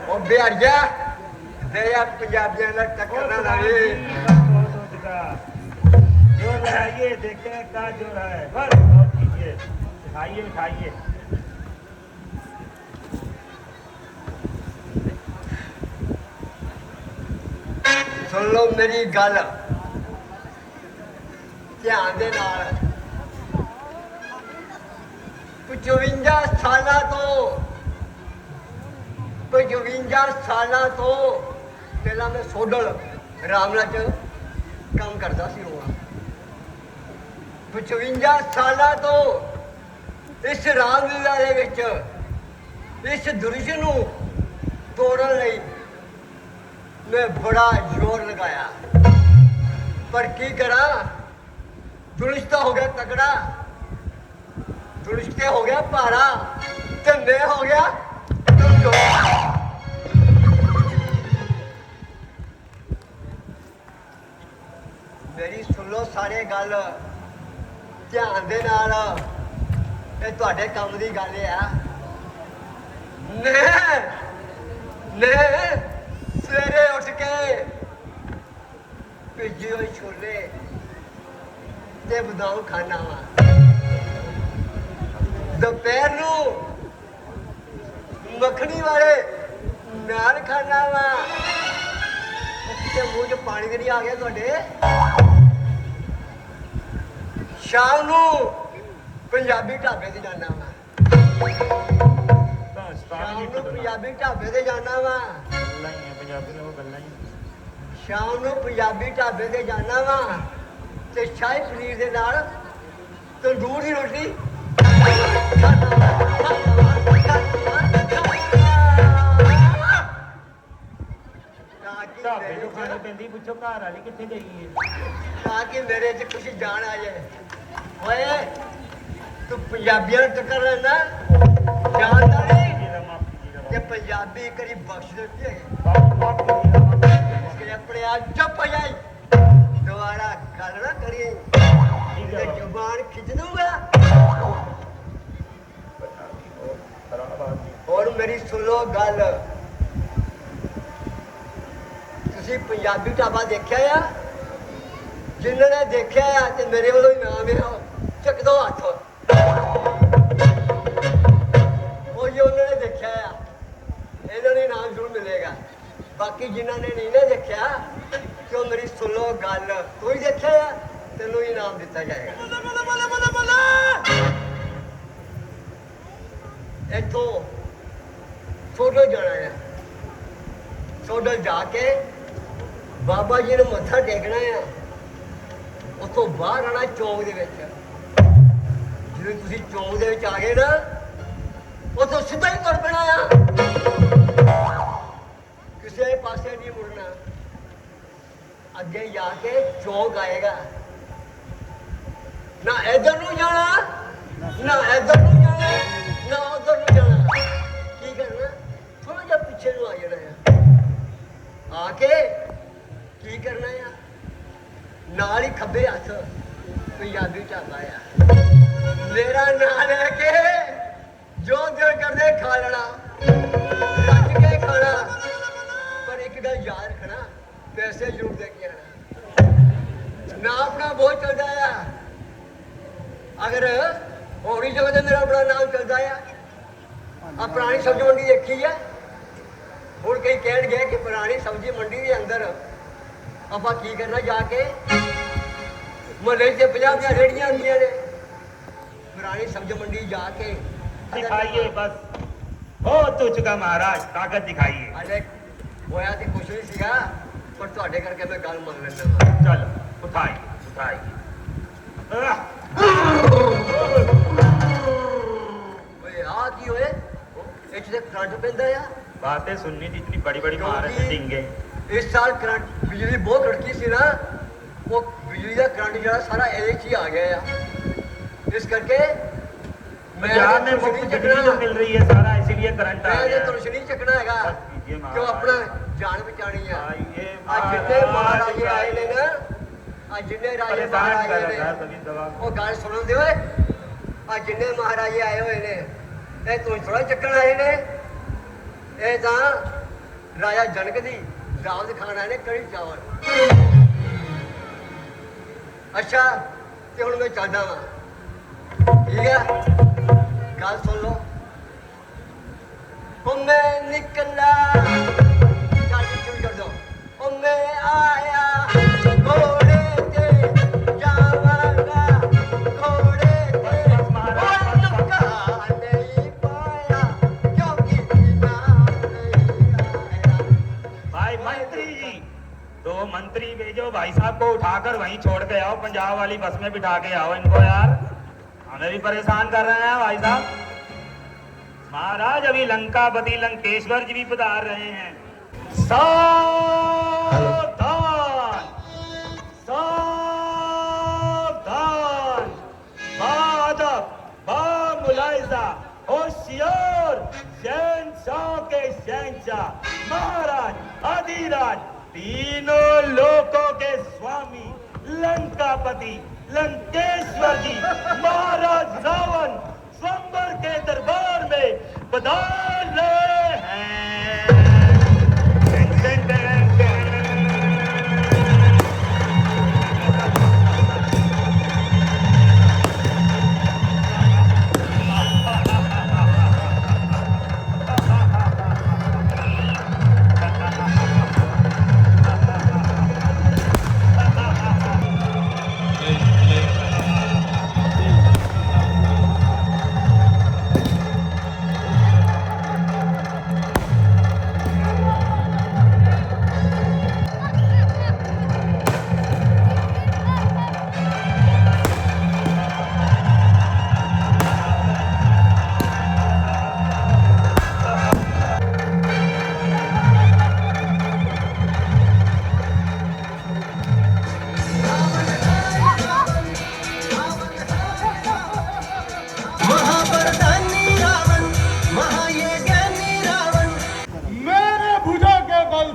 ਉਹ ਬਿਹਾਰੀਆ ਦੇ ਆ ਪੰਜਾਬੀਆਂ ਨਾਲ ਟੱਕਰ ਨਾ ਲਾਵੇ। जो लगाइए देखे का जो है बस बहुत कीजिए, खाइए खाइए। सुन लो मेरी गल ध्यान दे नाल। 55 सालां तो 55 सालां तो पहला मैं सोडल रामला च काम करता सी। होगा 55 सालां तो इस रामलीला दे विच इस दुर्ज नूं तोड़न लई मैं बड़ा जोर लगाया, पर की करा दुर्ज तो हो गया तगड़ा, दुर्ज ते हो गया भारा ते मैं हो गया कमजोर। मेरी सुन लो सारे गल ध्यान दे नाल, ये तुहाडे काम दी गल है। मैं सवेरे उठ के ਭਿੱਜੇ ਹੋਏ छोले ते बदाम खाना वा, दोपहर नूं मक्खनी वाले नान खाना वा ते मूँह च पानी नहीं आ गया तुहाडे। शाम नूं पंजाबी ढाबे ते जाना वा, शाम नूं पंजाबी ढाबे ते जाना वा, शाम नूं पंजाबी ढाबे ते जाना वा ते शाही पनीर दे नाल तंदूर दी रोटी ढाबे तो खानी पैंदी, पुछो घर वाली कित्थे गई है ताकि मेरे च कुछ जान आ जाए। ओए तू पंजाबियां नूं टक्कर लेना जानदा नहीं कि पंजाबी करी बख्श देती है। इसके अपने आप चुप हो जाए, दोबारा गल ना करी ते जुबान खिंच दूंगा। और मेरी सुन लो गल, तुसी पंजाबी ढाबा देखा आ? जिन्होंने देखा आ ते मेरे वालों इनाम है, चक दो हाथ। और जो उन्होंने देखा आ इन्होंने इनाम जरूर मिलेगा। बाकी जिन्होंने नहीं ना देखा तो मेरी सुन लो गल, तू ही देखा आ तेनों इनाम दिता जाएगा। इथों सोडल जाना है, सोडल जाके बाबा जी ने मत्था टेकना है, उतों बाहर आना चौक दे विच। जिवें तुसीं चौक दे विच आ गए ना, उतों सीधा ही तुर पैना आ, किसी पासे नहीं मुड़ना। अगे जाके चौक आएगा, ना इधर नूं जाना ना इधर नूं जाना ना उधर नूं जाना। की करना, थोड़ा जिहा पिछे नूं आ जाना है। आके की करना है, नाल ही खब्बे हथ पंजाबी ढाबा आ, मेरा नाम लेके जो दिल करदे खा लेना, रज के खाना। पर एक गल याद रखना, पैसे जरूर दे के आना, ना अपना बोझ चलता है। अगर होरी जगह ते मेरा बड़ा नाम चलता है। अब पुरानी सब्जी मंडी देखी है, हुण कई कह गए कि पुरानी सब्जी मंडी के अंदर ਆਪਾਂ ਕੀ करना जाके मुहल्ले से 50 रेहड़ियां आंदियां ने, पुरानी सब्जी मंडी जाके दिखाइए बस, हो तो चुका महाराज, ताकत दिखाइए। अरे होया तो कुछ नहीं सीगा, पर तुहाडे करके मैं गल मान लेना। चलो उठाइए उठाइए। ओए आ की होए, इच ते करंट पैंदा आ। बातें सुननी थी, इतनी बड़ी बड़ी मार है डिंगे। इस साल करंट बिजली बहुत कड़की सी ना, वो बिजली का करंट जरा सारा ਇਹਦੇ 'ਚ ਹੀ आ गया। इस करके पंजाब में मुफ्त बिजली जो मिल रही है सारा इसीलिए करंट आ गया तुरश नहीं चकना हैगा क्यों अपना जान बचानी है आज जितने महाराजे आए ने ना आज जितने राजे महाराजे ने वो गाल सुन दे ओए आज जितने महाराजे आए हुए ने ये तुरश थोड़ा चकन आए ने ये तां राजा जनक दी दावत खाना ने कड़ी चावल अच्छा ते हुण मैं चलदा वां ठीक है गल सुन लो ओ मैं निकला गाड़ी शुरू कर दो ओ मैं आया घोड़े ते जावांगा घोड़े ते तुक्का नहीं पाया क्योंकि बिना नहीं आया भाई मंत्री जी 2 मंत्री भेजो भाई साहब को उठाकर वहीं छोड़ के आओ पंजाब वाली बस में बिठा के आओ इनको यार हमें भी परेशान कर रहे हैं भाई साहब महाराज अभी लंकापति लंकेश्वर जी भी पधार रहे हैं सावधान सावधान बादब बामुलाइजा होशियार शहंशाह के शहंशाह महाराज अधिराज तीनों लोकों के स्वामी लंकापति लंकेश्वर जी महाराज रावण स्वयंवर के दरबार में पधार रहे हैं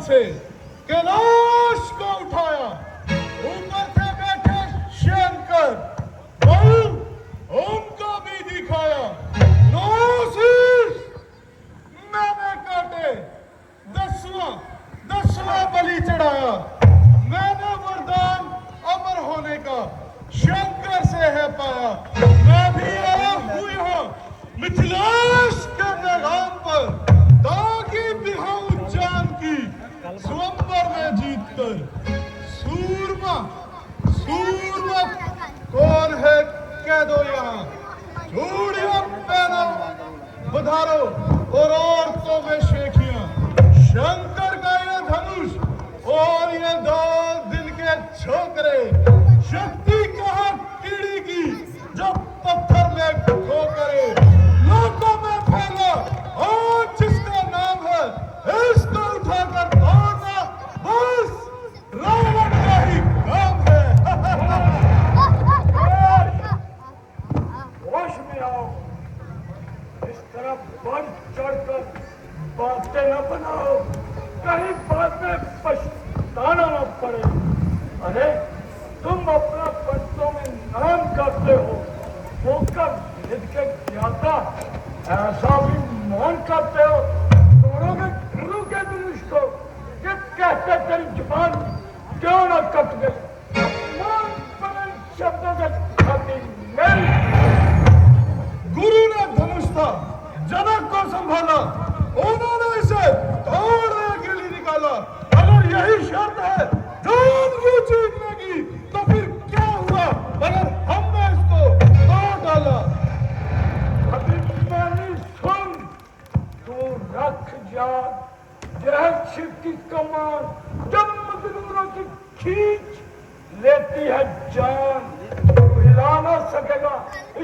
से कैलाश को उठाया ऊपर से बैठे शंकर उनको भी दिखाया मैंने काटे 10वां बलि चढ़ाया मैंने वरदान अमर होने का शंकर से है पाया मैं भी आया हूँ यहाँ मिथिलेश के मैदान पर ताकि दिखाऊं जान की स्वयंवर में जीतकर सूरमा कौन है कह दो यहाँ चूड़ियां पहनो बधारो और औरतों में शेखियां शंकर का ये धनुष और ये 2 दिन के छोकरे शक्ति कहाँ कीड़ी की जब पत्थर में ठोकरे लोगों में फैला और जिसका नाम है इसको उठाकर दौड़ना बस रावण का ही काम है होश में आओ इस तरह बढ़ चढ़कर बातें न बनाओ कहीं बाद में पछताना न पड़े अरे तुम अपना बच्चों में नाम करते हो वो कब जिद के ज्ञाता ऐसा भी मान करते हो तोड़ोगे गुरु के धनुष को ये कहते तेरी जुबान क्यों न कट गई मान बने शब्दों के खातिर गुरु ने धनुष था जनक को संभाला उन्होंने इसे तोड़ने के लिए निकाला अगर यही शर्त है जान की जीतने की तो फिर क्या हुआ अगर हमने इसको तोड़ डाला अभी मैंने सुन तू रख जा जैसे की कमान जब मजदूरों की खींच लेती है जान हिला ना सकेगा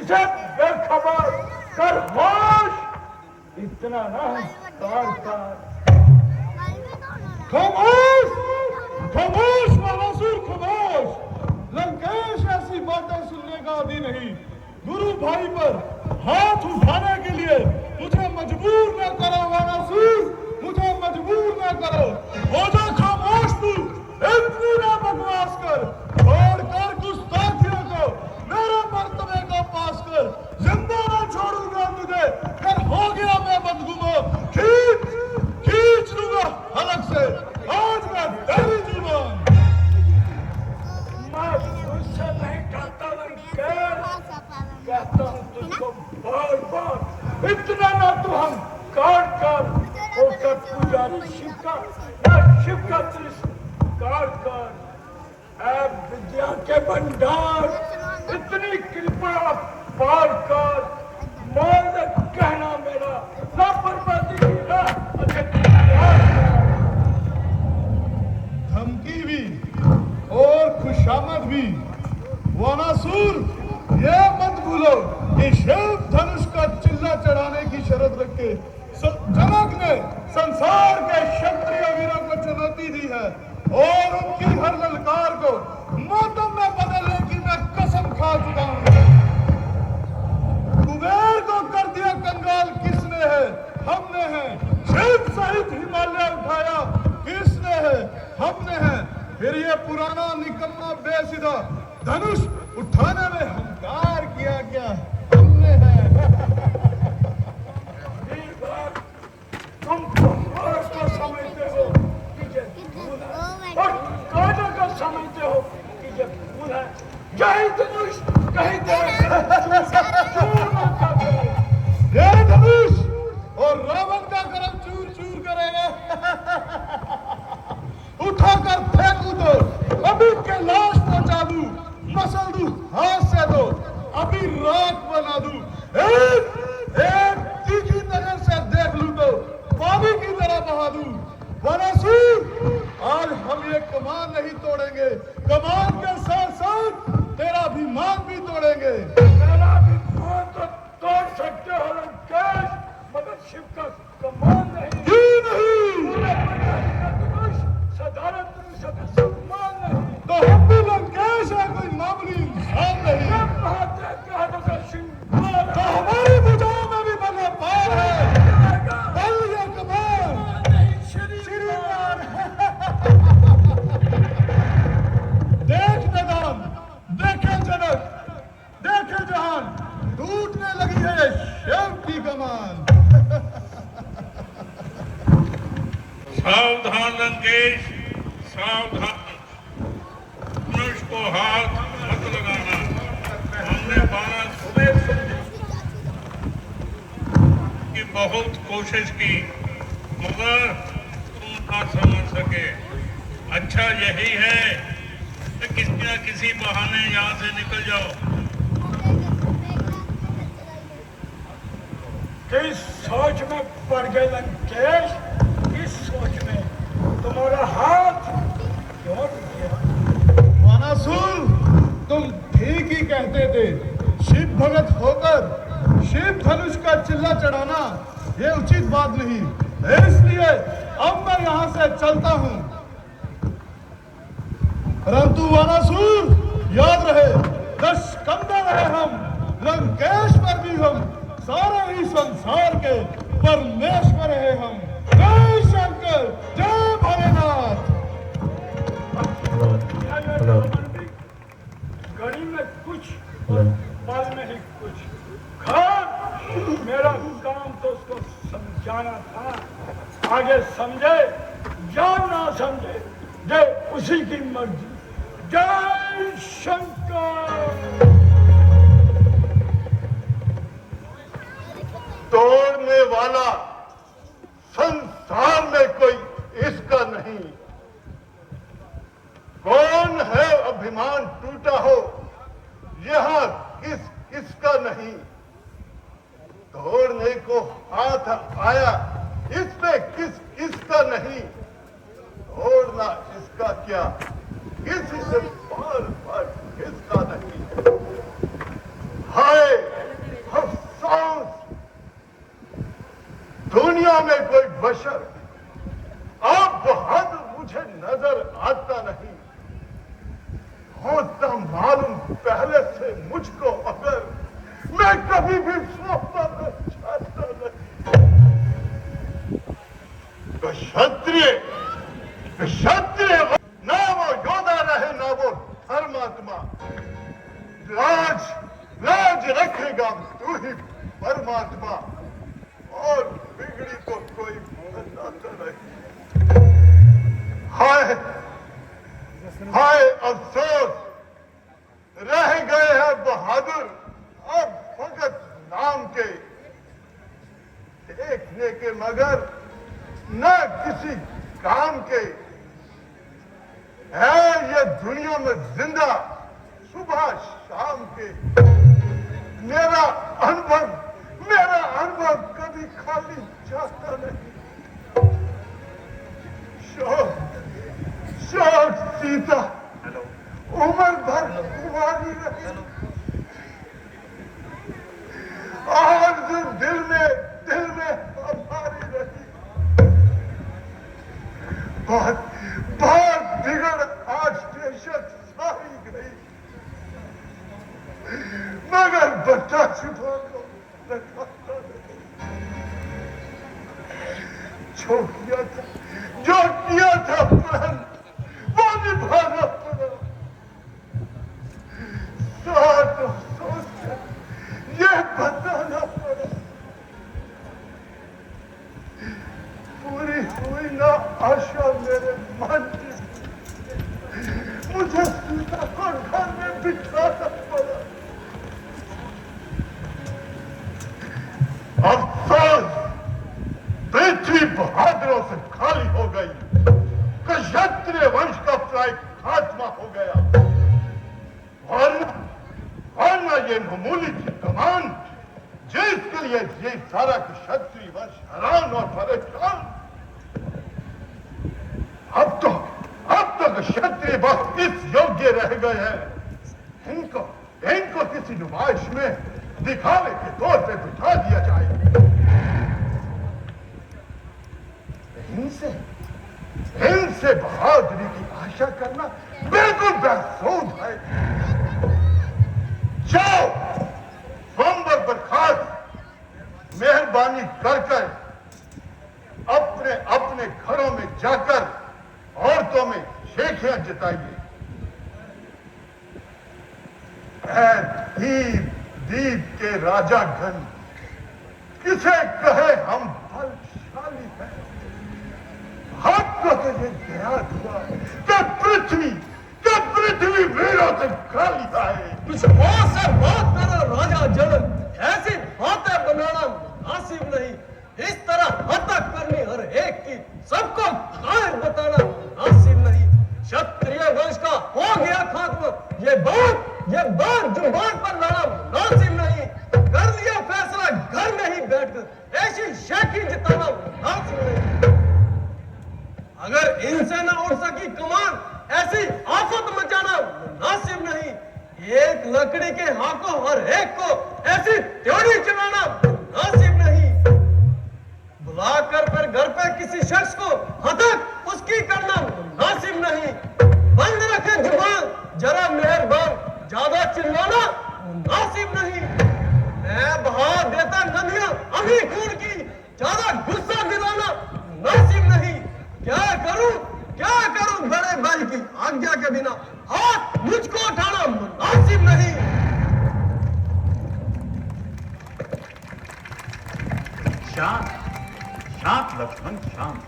इसे बेखबर कर होश इतना ना खामोश खामोश बालासुर खामोश लंकेश ऐसी बातें सुनने का आदि नहीं गुरु भाई पर हाथ उठाने के लिए मुझे मजबूर न करो वानासुर, मुझे मजबूर न करो। हो जा खामोश तू, इतनी ना बकवास कर, छोड़कर गुस्ताखियों को मेरे मर्तबे को पास कर। जिंदा ना छोड़ूंगा तुझे, कर हो गया मैं बदगुमा, खींच लूंगा हलक से आज मैं तेरी जुबान। मैं तुझसे नहीं कहता कहता हूँ तुझको बार बार, इतना ना तू हम काट कर होकर पुजारी शिव का काट कर विद्या के भंडार, इतनी कृपा पार कर मान कहना मेरा ना बर्बादी ना धमकी भी और खुशामद भी। वानासुर, ये मत भूलो कि शिव धनुष का चिल्ला चढ़ाने की शर्त रख के जनक ने संसार के क्षत्रिय वीरों को चुनौती दी है और उनकी हर ललकार को मातम में बदलने की मैं कसम खा चुका हूं। कुबेर को कर दिया कंगाल किसने है? हमने है। शिव सहित हिमालय उठाया किसने है? हमने है। फिर ये पुराना निकम्मा बेसिदा धनुष उठाने में हंकार किया क्या? हमने है। तुम पहाड़ को समझते हो कि ये फूल है और कांटे को समझते हो कि ये फूल है। जय धनुष कहीं ये धनुष और रावण का करम चूर चूर करेगा। उठाकर फेंकू तो अभी के लाश पहुंचा दू, मसल दू हाथ से दो, अभी राख बना दू। एक तीखी नजर से देख लू तो पानी की तरह बहा दू। वानासुर, आज हम ये कमान नहीं तोड़ेंगे, कमान के साथ साथ तेरा अभिमान भी तोड़ेंगे। मेरा अभिमान तो तोड़ सकते हो लंकेश, मगर शिव का कमान नहीं। क्यों नहीं? साधारण पुरुष का सम्मान नहीं। तो हम भी लंकेश है, कोई मामूली इंसान नहीं। तो हमारी भुजाओं में भी बना पार है, बल या कमान। श्रीमान देख मैदान, देखे जनक, देखे जहान, टूटने लगी है शिव की कमान। सावधान लंकेश, सावधान, धनुष को हाथ मत लगाना। हमने 12 सुबह की बहुत कोशिश की मगर तुम ना समझ सके। अच्छा यही है कि किसी न किसी बहाने यहाँ से निकल जाओ। किस सोच में पड़ गए लंकेश? किस सोच में? तुम्हारा हाथ क्यों रुक गया? वानासुर, तुम ठीक ही कहते थे। शिव भगत होकर शिव धनुष का चिल्ला चढ़ाना ये उचित बात नहीं, इसलिए अब मैं यहाँ से चलता हूँ। परंतु वानासुर, याद रहे, दश कंधे रहे हम, लंकेश पर भी हम, सारे ही संसार के परमेश्वर है हम। जय शंकर, जय भोलेनाथ। गणी में कुछ बाल में ही कुछ खान। मेरा काम तो उसको समझाना था, आगे समझे या ना समझे ये उसी की मर्जी। जय शंकर। तोड़ने वाला संसार में कोई इसका नहीं। कौन है अभिमान टूटा हो यहाँ किसका नहीं। तोड़ने को हाथ आया इसमें किसका नहीं। तोड़ना इसका क्या, किसी से बार किसका नहीं। हाय अफसोस, दुनिया में कोई बशर अब हद मुझे नजर आता नहीं। होता मालूम पहले से मुझको अगर मैं कभी भी सोना नहीं चाहता नहीं। क्षत्रिय ना वो योद्धा रहे ना वो धर्मात्मा। लाज रखेगा तू ही परमात्मा, और बिगड़ी को कोई बताता नहीं। हाय अफसोस, रह गए हैं बहादुर अब फकत नाम के, देखने के मगर न किसी काम के। है ये दुनिया में जिंदा सुबह शाम के। मेरा अनुभव कभी खाली जाता नहीं। शौक सीता उम्र भर कुमारी रही, और जो दिल में हमारी रही। बहुत बिगड़ आज बेशक सारी गई, मगर बट्टा छुपा को रखा नहीं। जो किया था प्रण वो निभाना पड़ा। सोच ये बताना पड़ा। पूरी हुई ना आशा मेरे मन की, मुझे सीता को घर में बिठाना पड़ा। अफसोस, पृथ्वी बहादुरों से खाली हो गई। क्षत्रिय वंश का प्राय खात्मा हो गया। और ये मामूली सी कमान जिसके लिए ये सारा क्षत्रिय वंश हैरान और परेशान। अब तो क्षत्रिय बस इस योग्य रह गए हैं, इनको किसी नुमाइश में दिखावे के तौर पे बिठा दिया जाए। इनसे बहादुरी की आशा करना बिल्कुल बेसूद है। जाओ सोमवार पर खास मेहरबानी कर अपने अपने घरों में जाकर औरतों में शेखियां जताइए। दीप के राजा गण किसे कहे हम बलशाली हैं। आपको तो ये ध्यान हुआ कि पृथ्वी वीरों से खाली है। कुछ बहुत से बात करो राजा जन, ऐसी बातें बनाना मुनासिब नहीं। इस तरह हत्या करनी हर एक की सबको कायर बताना मुनासिब नहीं। क्षत्रिय वंश का हो गया खात्मा, ये बात जुबान पर लाना मुनासिब नहीं। कर लिया फैसला घर में ही बैठकर ऐसी शेखी जिताना मुनासिब नहीं। अगर इनसे न उड़ सकी कमान, ऐसी आफत मचाना मुनासिब नहीं। एक लकड़ी के हाथों हर एक को ऐसी त्योड़ी चलाना मुनासिब नहीं। बुलाकर पर घर पे किसी शख्स को हतक उसकी करना मुनासिब नहीं। बंद रखे जुबान, जरा मेहरबान, ज्यादा चिल्लाना मुनासिब नहीं। मैं बहा देता नदियां अभी खून की, ज्यादा गुस्सा दिलाना मुनासिब नहीं। क्या करूं बड़े भाई की आज्ञा के बिना हाथ मुझको उठाना मुनासिब नहीं। शांत लक्ष्मण शांत।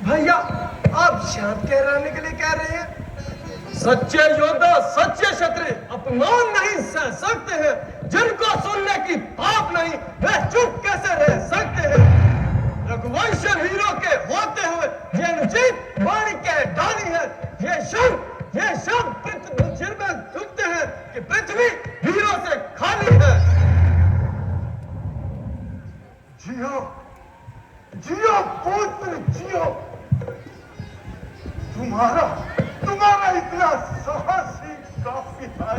भैया आप शांत कहलाने के लिए कह रहे हैं? सच्चे योद्धा, सच्चे क्षत्रिय अपमान नहीं सह सकते हैं। जिनको सुनने की पाप नहीं वे चुप कैसे रह सकते हैं। रघुवंश वीरों के होते हुए ये अनुचित वाणी के डाली है। ये शब्द सिर में झुकते हैं कि पृथ्वी वीरों से खाली है। जियो पुत्र जियो। तुम्हारा इतना साहस ही काफी है।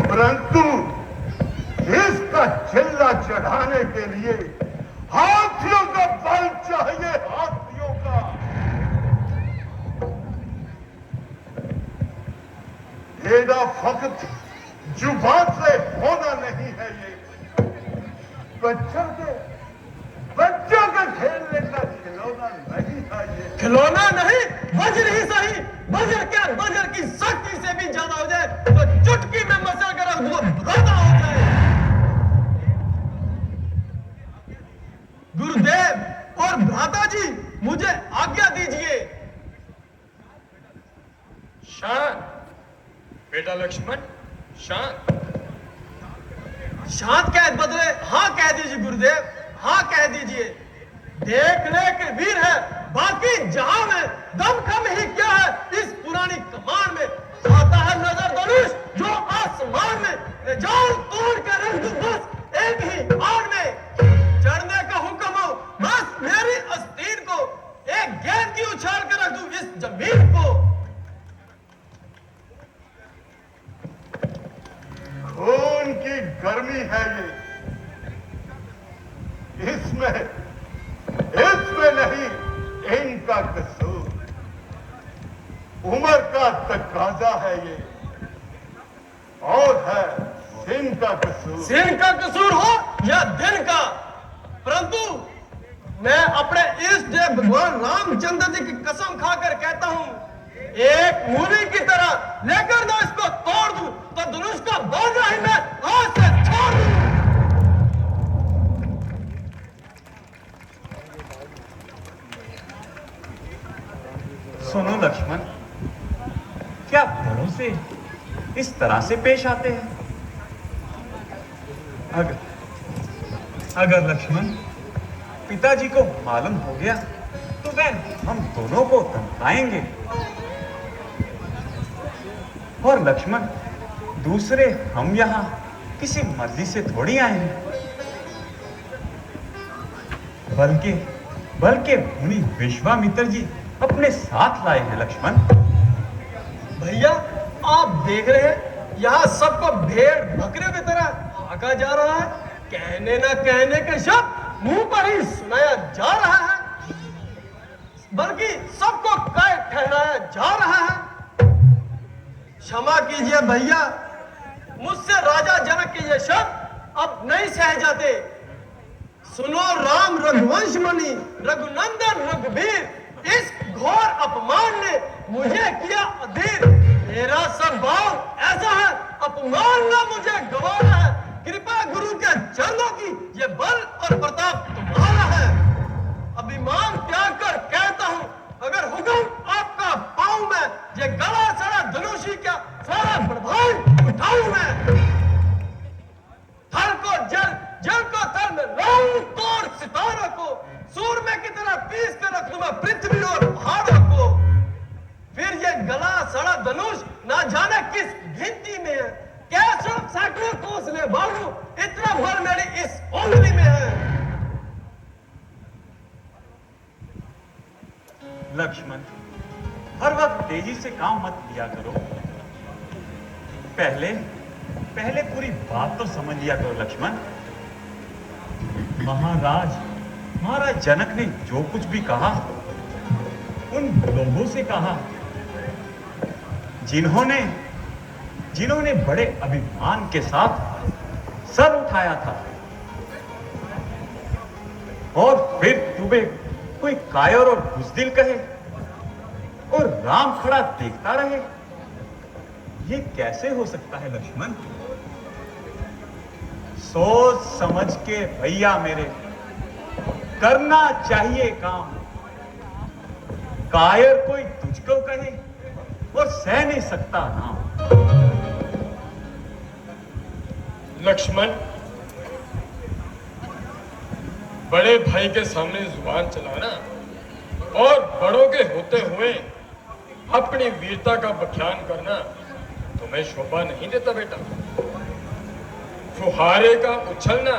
परंतु इसका चिल्ला चढ़ाने के लिए हाथियों का बल चाहिए, हाथियों का। खिलौना नहीं, वज्र ही सही। वज्र क्या, वज्र की शक्ति से भी ज्यादा हो जाए तो चुटकी में मसल कर रख दूंगा, भगाता हो जाए। गुरुदेव और भ्राता जी, मुझे आज्ञा दीजिए। शांत बेटा लक्ष्मण, शांत। शांत कह बदले हाँ कह दीजिए गुरुदेव, हाँ कह दीजिए। देखने के वीर है, बाकी जहां में दमखम ही क्या है। इस पुरानी कमान में आता है नजर धनुष जो आसमान में, जान तोड़ कर रख दूं बस एक ही बाण में। चढ़ने का हुक्म हो बस मेरी आस्तीन को, एक गेंद की उछाल कर रख दूं इस जमीन को। खून की गर्मी है ये, इसमें नहीं इनका कसूर, उम्र का तकाजा है ये, और है सिंह का कसूर। सिंह का कसूर हो या दिन का, परंतु मैं अपने इष्ट देव भगवान रामचंद्र जी की कसम खाकर कहता हूं, एक मूली की तरह लेकर ना इसको तोड़ दूं तो धनुष का बोझा ही मैं हाथ से छोड़ दूं। सुनो लक्ष्मण, क्या बड़ों से इस तरह से पेश आते हैं? अगर लक्ष्मण पिताजी को मालूम हो गया तो वह हम दोनों को धमकाएंगे। और लक्ष्मण, दूसरे हम यहाँ किसी मर्जी से थोड़ी आए हैं, बल्कि मुनि विश्वामित्र जी अपने साथ लाए हैं। लक्ष्मण भैया, आप देख रहे हैं यहाँ सबको भेड़ बकरे की तरह भागा जा रहा है। कहने न कहने के शब्द मुंह पर ही सुनाया जा रहा है, बल्कि सबको कह ठहराया जा रहा है। क्षमा कीजिए भैया, मुझसे राजा जनक के ये शब्द अब नहीं सह जाते। सुनो राम रघुवंश मुनि, रघुनंदन रघुवीर, इस घोर अपमान ने मुझे किया अधीर। मेरा सब भाव ऐसा है, अपमान ना मुझे गवाना है। कृपा गुरु के चरणों की, ये बल और प्रताप तुम्हारा है। अभिमान त्याग कर कहता हूं, अगर हुक्म आपका पाऊं मैं, ये गला सड़ा धनुषी का सारा प्रभाव उठाऊं मैं। थल को जल, जल को थल में लाऊं तोड़ सितारों को, सूरमे की तरह पीस कर रख दूं मैं पृथ्वी और पहाड़ों को। फिर ये गला सड़ा धनुष ना जाने किस गिनती में है, कैसे सैकड़ों कोस ले बालू, इतना भर मेरी इस उंगली में है। लक्ष्मण, हर वक्त तेजी से काम मत लिया करो। पहले पूरी बात तो समझ लिया करो लक्ष्मण। महाराज जनक ने जो कुछ भी कहा, उन लोगों से कहा जिन्होंने बड़े अभिमान के साथ सर उठाया था, और फिर तुम्हें कोई कायर और बुज़दिल कहे और राम खड़ा देखता रहे, ये कैसे हो सकता है लक्ष्मण? सोच समझ के भैया मेरे करना चाहिए काम। कायर कोई तुझको कहे और सह नहीं सकता नाम। लक्ष्मण, बड़े भाई के सामने जुबान चलाना और बड़ों के होते हुए अपनी वीरता का बख्यान करना तुम्हें शोभा नहीं देता बेटा। फुहारे का उछलना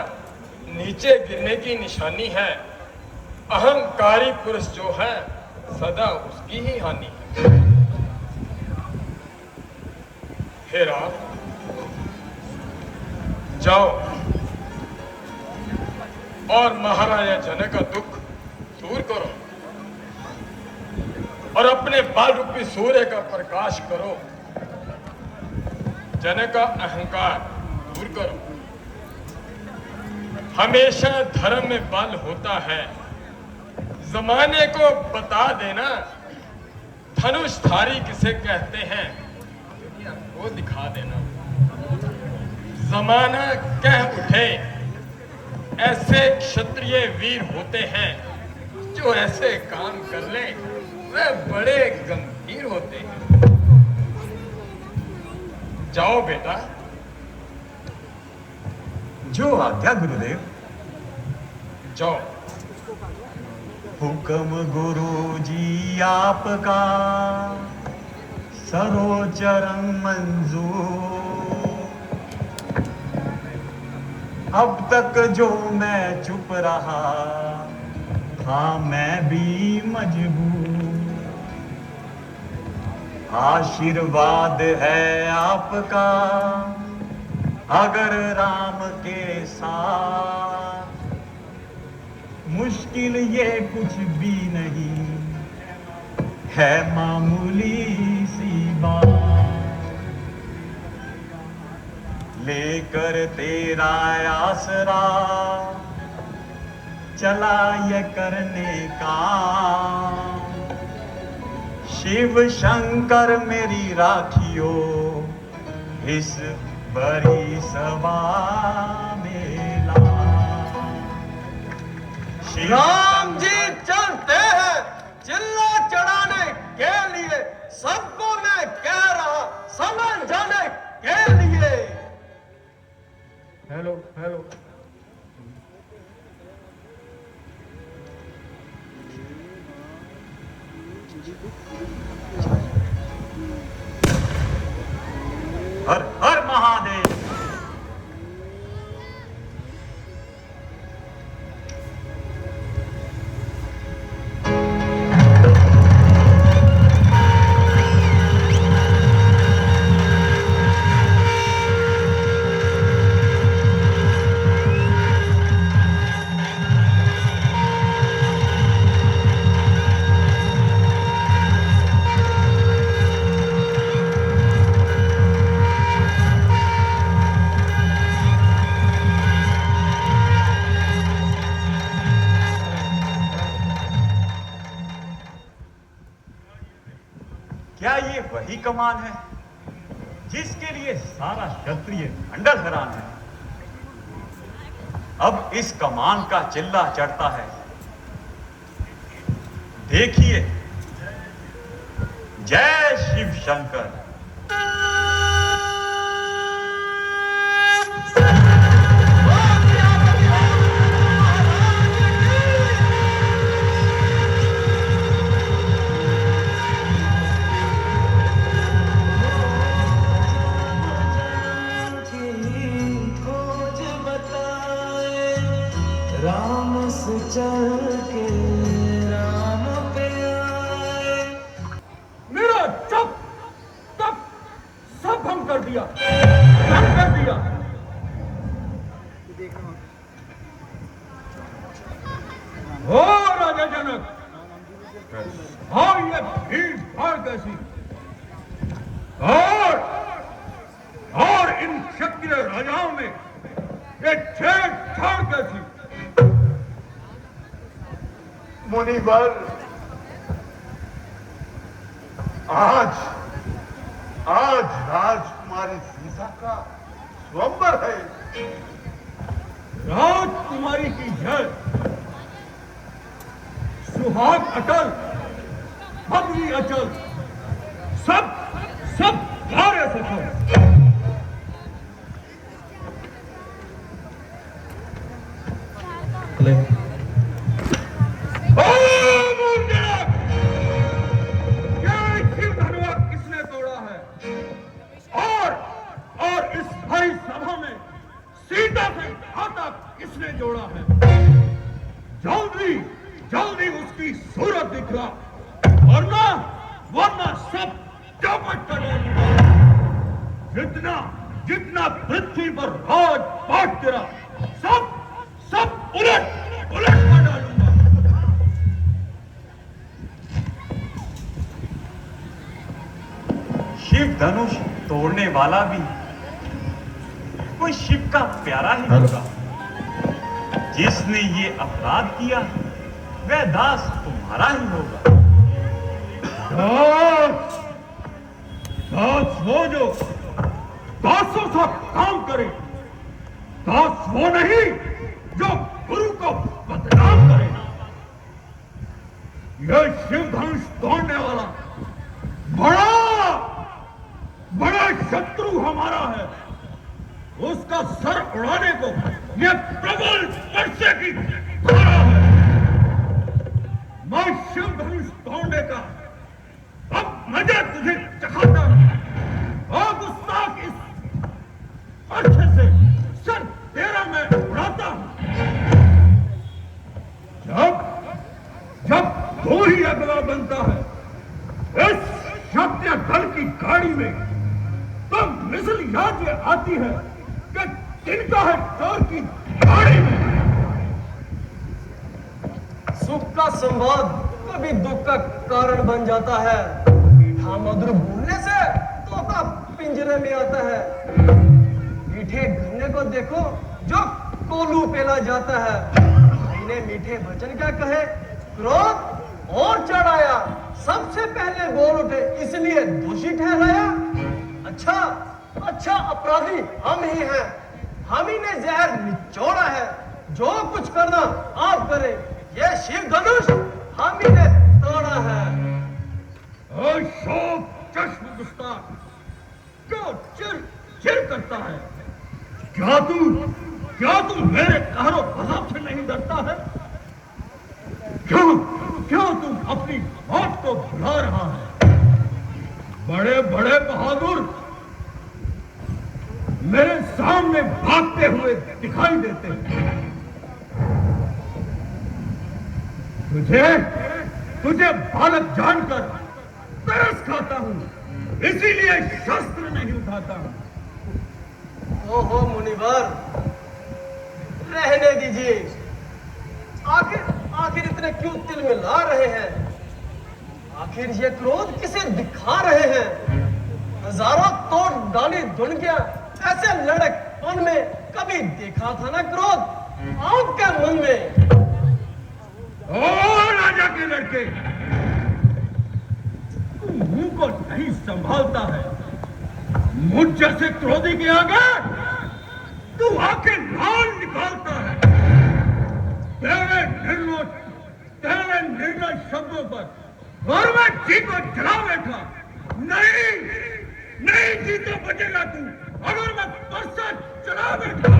नीचे गिरने की निशानी है। अहंकारी पुरुष जो है सदा उसकी ही हानि है। हे राम, जाओ और महाराजा जनक का दुख दूर करो और अपने बाल रूपी सूर्य का प्रकाश करो। जनक का अहंकार दूर करो। हमेशा धर्म में बल होता है, जमाने को बता देना धनुषधारी किसे कहते हैं, वो दिखा देना। जमाना कह उठे ऐसे क्षत्रिय वीर होते हैं, जो ऐसे काम कर ले वे बड़े गंभीर होते हैं। जाओ बेटा। जो आज्ञा गुरुदेव। जाओ। हुक्म गुरु जी आपका सरोचरम मंजूर। अब तक जो मैं चुप रहा था मैं भी मजबूर। आशीर्वाद है आपका अगर राम के साथ, मुश्किल ये कुछ भी नहीं है, मामूली सी बात। लेकर तेरा आसरा चला ये करने का, शिव शंकर मेरी राखियो इस बड़ी सभा में ला। राम जी चलते हैं चिल्ला चढ़ाने के लिए, सबको मैं कह रहा समझ जाने के लिए। Hello hello. हर हर महादेव। क्या ये वही कमान है जिसके लिए सारा क्षत्रिय खंडर हैरान है? अब इस कमान का चिल्ला चढ़ता है। देखिए, जय शिव शंकर। राम से चल के राम पे आए। मेरा चप तप सब भंग कर दिया, भंग कर दिया। हो राजा जनक, हाँ ये भीड़ भाड़ कैसी, और इन क्षत्रिय राजाओं में ये छेड़छाड़ कैसी। मुनिवर, आज राजकुमारी सीता का स्वयंवर है। राजकुमारी की जय। सुहाग अटल, पदवी अचल, सब कार्य सफल। किसने तोड़ा है? और इस भारी सभा में सीता से खाता किसने जोड़ा है? जल्दी उसकी सूरत दिखला, वरना सब चौपट कर देगा। जितना पृथ्वी पर राज पाट गिरा, सब उलट कर डालूंगा। शिव धनुष तोड़ने वाला भी कोई शिव का प्यारा ही होगा। जिसने ये अपराध किया वह दास तुम्हारा ही होगा। दास, दास वो जो दासों सा काम करे, दास वो नहीं जो गुरु को बदनाम करे। यह शिव धनुष तोड़ने वाला बड़ा शत्रु हमारा है। उसका सर उड़ाने को यह प्रबल स्पर्श की धारा है। मैं शिव धनुष तोड़ने का अब मजा तुझे चखाता हूं। और गुस्ताख, इस स्पर्श से सर तेरा मैं उड़ाता हूं। जब दो ही अगला बनता है इस शक्ति दल की गाड़ी में, तो मिसल याद ये आती है कि तिनका है चोर की गाड़ी में। सुख का संवाद कभी दुख का कारण बन जाता है। मीठा मधुर बोलने से तोता पिंजरे में आता है। मीठे गन्ने को देखो जो कोलू पेला जाता है। इन्हें मीठे वचन क्या कहे, क्रोध और चढ़ाया, सबसे पहले बोल उठे इसलिए दोषी ठहराया। अच्छा अपराधी हम ही हैं, हम ही ने जहर निचोड़ा है। जो कुछ करना आप करें, ये शिव धनुष हम ही ने तोड़ा है। शोक चश्म गुस्ताख क्यों चिर करता है? क्या तू मेरे कहरो गजब से नहीं डरता है? क्यों तुम अपनी मौत को भुला रहा है? बड़े बड़े बहादुर मेरे सामने भागते हुए दिखाई देते हैं। तुझे बालक जानकर तरस खाता हूं, इसीलिए शस्त्र नहीं उठाता हूं। ओहो मुनिवर, रहने दीजिए। आखिर इतने क्यों तिल में ला रहे हैं? आखिर ये क्रोध किसे दिखा रहे हैं? हजारों तोड़ डाली दुनिया, ऐसे लड़कपन में कभी देखा था ना क्रोध आपके मन में? ओ राजा के लड़के, तू मुंह को नहीं संभालता है। मुझ जैसे क्रोधी के आगे तू आके लाल निकालता है। तेरे निर्णय शब्दों पर और मैं जी को जला बैठा। नहीं जी तो बचेगा तू, अगर मैं परसा चला बैठा।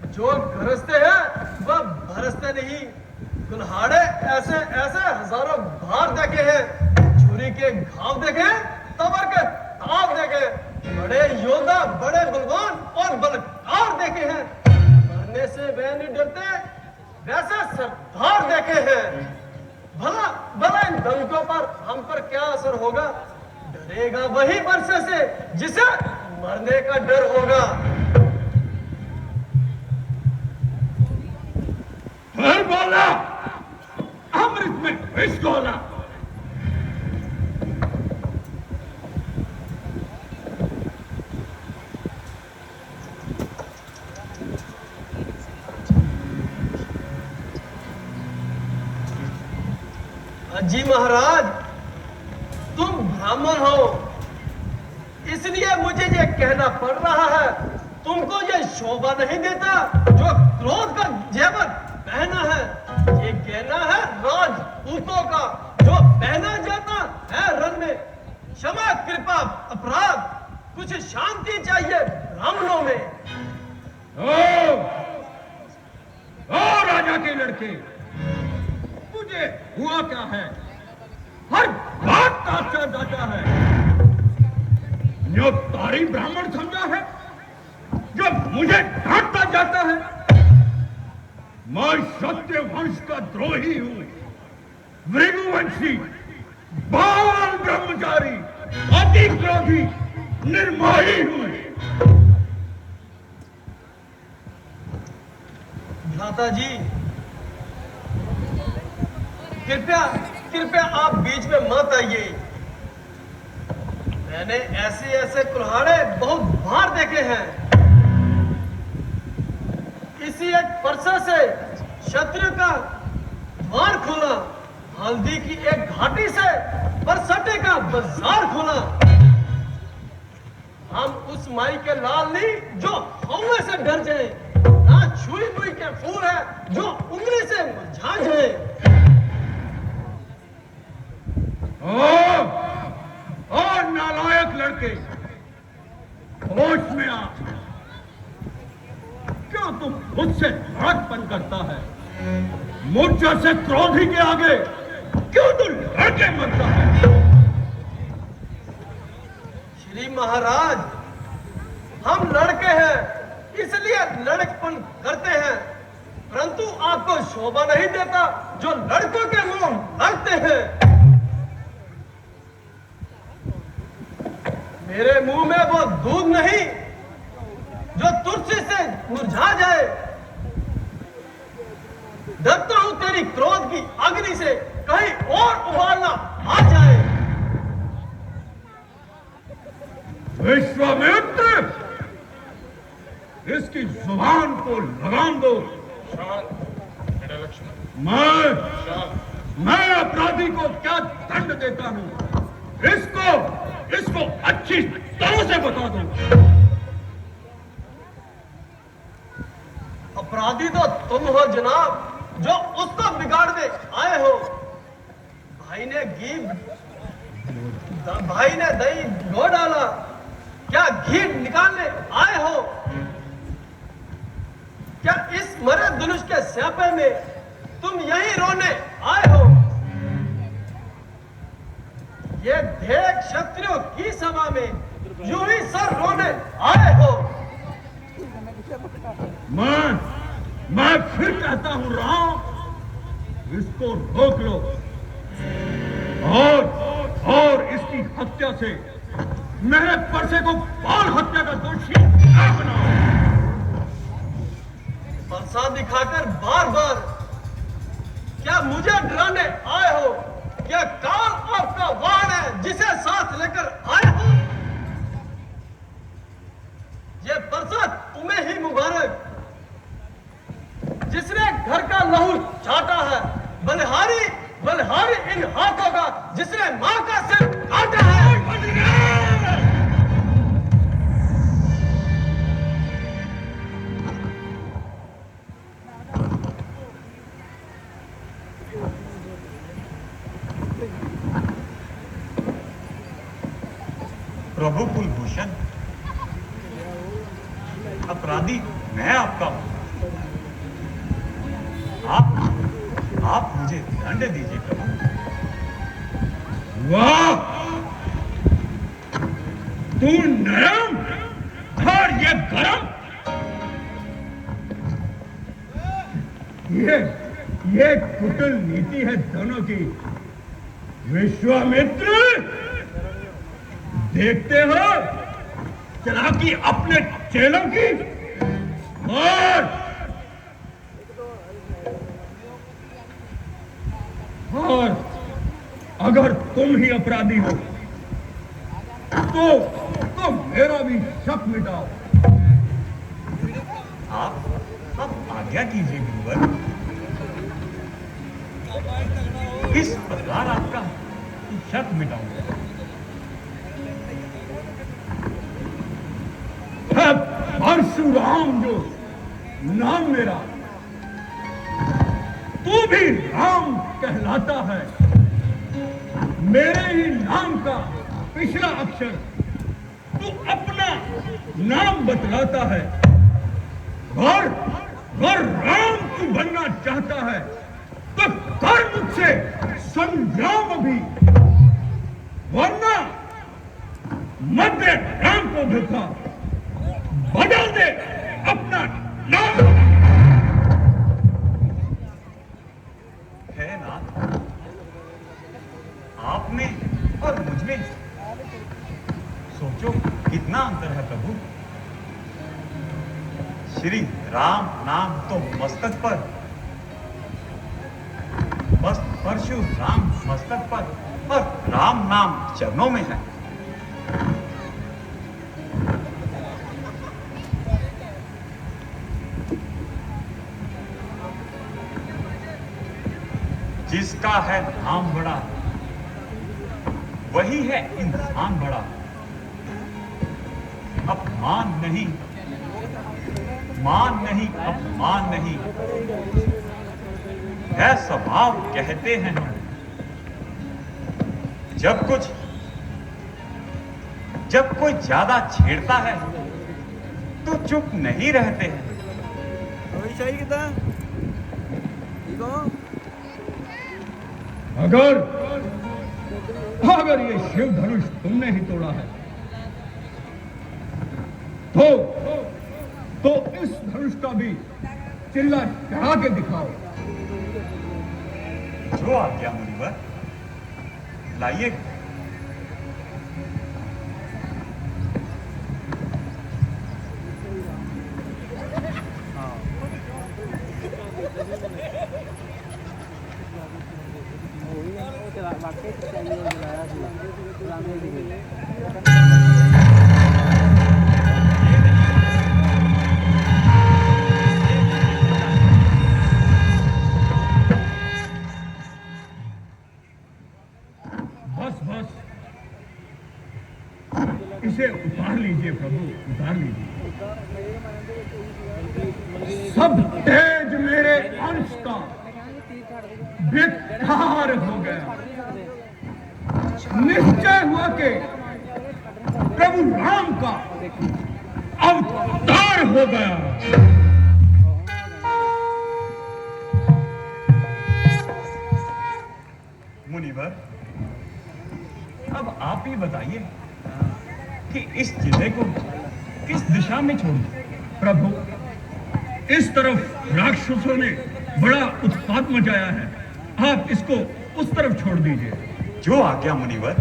जो गरजते हैं वह बरसते नहीं। कुल्हाड़े ऐसे हजारों बार देखे हैं, छुरी के घाव देखे, तबर के ताव देखे, बड़े योद्धा, बड़े बलवान और बलकार देखे हैं। मरने से वे नहीं डरते, वैसे सरदार देखे हैं। भला इन डंकों पर हम पर क्या असर होगा? डरेगा वही वर्षे से जिसे मरने का डर होगा। फिर बोला, अमृत में विष घोला। जी महाराज, तुम ब्राह्मण हो, इसलिए मुझे ये कहना पड़ रहा है। तुमको ये शोभा नहीं देता जो क्रोध का जेवर पहना है। ये कहना है राजपूतों का, जो पहना जाता है रण में। क्षमा, कृपा, अपराध, कुछ शांति चाहिए ब्राह्मणों में। ओ राजा के लड़के, तुझे हुआ क्या है? हर बात ताचा जाता है। जो तारी ब्राह्मण समझा है, जब मुझे डांटता जाता है। मैं सत्य वंश का द्रोही हूं, भृगुवंशी, बाल ब्रह्मचारी, अति क्रोधी, निर्मोही हूं। भ्राता जी, कृपया आप बीच में मत आइए। मैंने ऐसे कुल्हाड़े बहुत बार देखे हैं। इसी एक परसा से शत्रु का द्वार खोला, हल्दी की एक घाटी से परसटे का बाजार खोला। हम उस माई के लाल नहीं जो हौले से डर जाए, ना छुई मुई के फूल है जो उंगली से मुरझा जाए। ओ नालायक लड़के, होश में आ। क्यों तुम खुद से धड़कपन करता है? मूर्छा से क्रोधी के आगे क्यों तुम लड़के मरता है? श्री महाराज, हम लड़के हैं इसलिए लड़कपन करते हैं, परंतु आपको शोभा नहीं देता जो लड़कों के मुंह लगते हैं। मेरे मुंह में वो दूध नहीं जो तुलसी से मुरझा जाए। डरता हूं तेरी क्रोध की अग्नि से कहीं और उबालना आ जाए। विश्वामित्र, इसकी जुबान को लगाम दो। मैं अपराधी को क्या दंड देता हूं, इसको अच्छी तरह से बता दो। अपराधी तो तुम हो जनाब, जो उसको बिगाड़ने आए हो। भाई ने दही ढो डाला, क्या घी निकालने आए हो? क्या इस मरे धनुष के स्यापे में तुम यही रोने आए हो? ये देख क्षत्रियों की सभा में यूं ही सर रोने आए हो। मैं फिर कहता हूं राम, इसको रोक लो और इसकी हत्या से मेरे परसे को बाल हत्या का दोषी न बनाओ। परसा दिखाकर बार बार क्या मुझे डराने आए हो? क्या काल आपका वाहन है जिसे साथ लेकर आए हो? ये परसा तुम्हें ही मुबारक, जिसने घर का लहू चाटा है। बलिहारी बलिहारी इन हाथों का जिसने मां का सिर काटा है। प्रभु कुलभूषण, अपराधी मैं आपका हूं। आप मुझे दंड दीजिए प्रभु। वाह, तू नरम और ये गरम। ये कुटिल नीति है दोनों की। विश्वामित्र, देखते हो चालाकी अपने चेलों की। और अगर तुम ही अपराधी हो तो मेरा भी शक मिटाओ। आप आज्ञा कीजिए गुरुवर। किस प्रकार आपका शक मिटाऊंगा? परशुराम जो नाम मेरा, तू भी राम कहलाता है। मेरे ही नाम का पिछला अक्षर तू अपना नाम बतलाता है। और राम तू बनना चाहता है तो कर मुझसे संग्राम भी, वरना मत दे राम को धोखा, बदल दे अपना नाम। है ना, आप में और मुझ में सोचो कितना अंतर है प्रभु। श्री राम नाम तो मस्तक पर, बस परशुराम मस्तक पर, और राम नाम चरणों में है। जिसका है नाम बड़ा वही है इंसान बड़ा। अपमान नहीं, मान नहीं, अपमान नहीं, है स्वभाव कहते हैं हम। जब कोई ज्यादा छेड़ता है तो चुप नहीं रहते हैं। अगर ये शिव धनुष तुमने ही तोड़ा है तो इस धनुष का भी चिल्ला चढ़ा के दिखाओ। जो आज्ञा मुनिवर, लाइए। बस इसे उतार लीजिए प्रभु, उतार लीजिए। सब तेज मेरे अंश का बेकार हो गया। निश्चय हुआ कि प्रभु राम का अवतार हो गया। मुनिवर, अब आप ही बताइए कि इस जिले को किस दिशा में छोड़ूं? प्रभु, इस तरफ राक्षसों ने बड़ा उत्पात मचाया है, आप इसको उस तरफ छोड़ दीजिए। जो आज्ञा मुनिवर।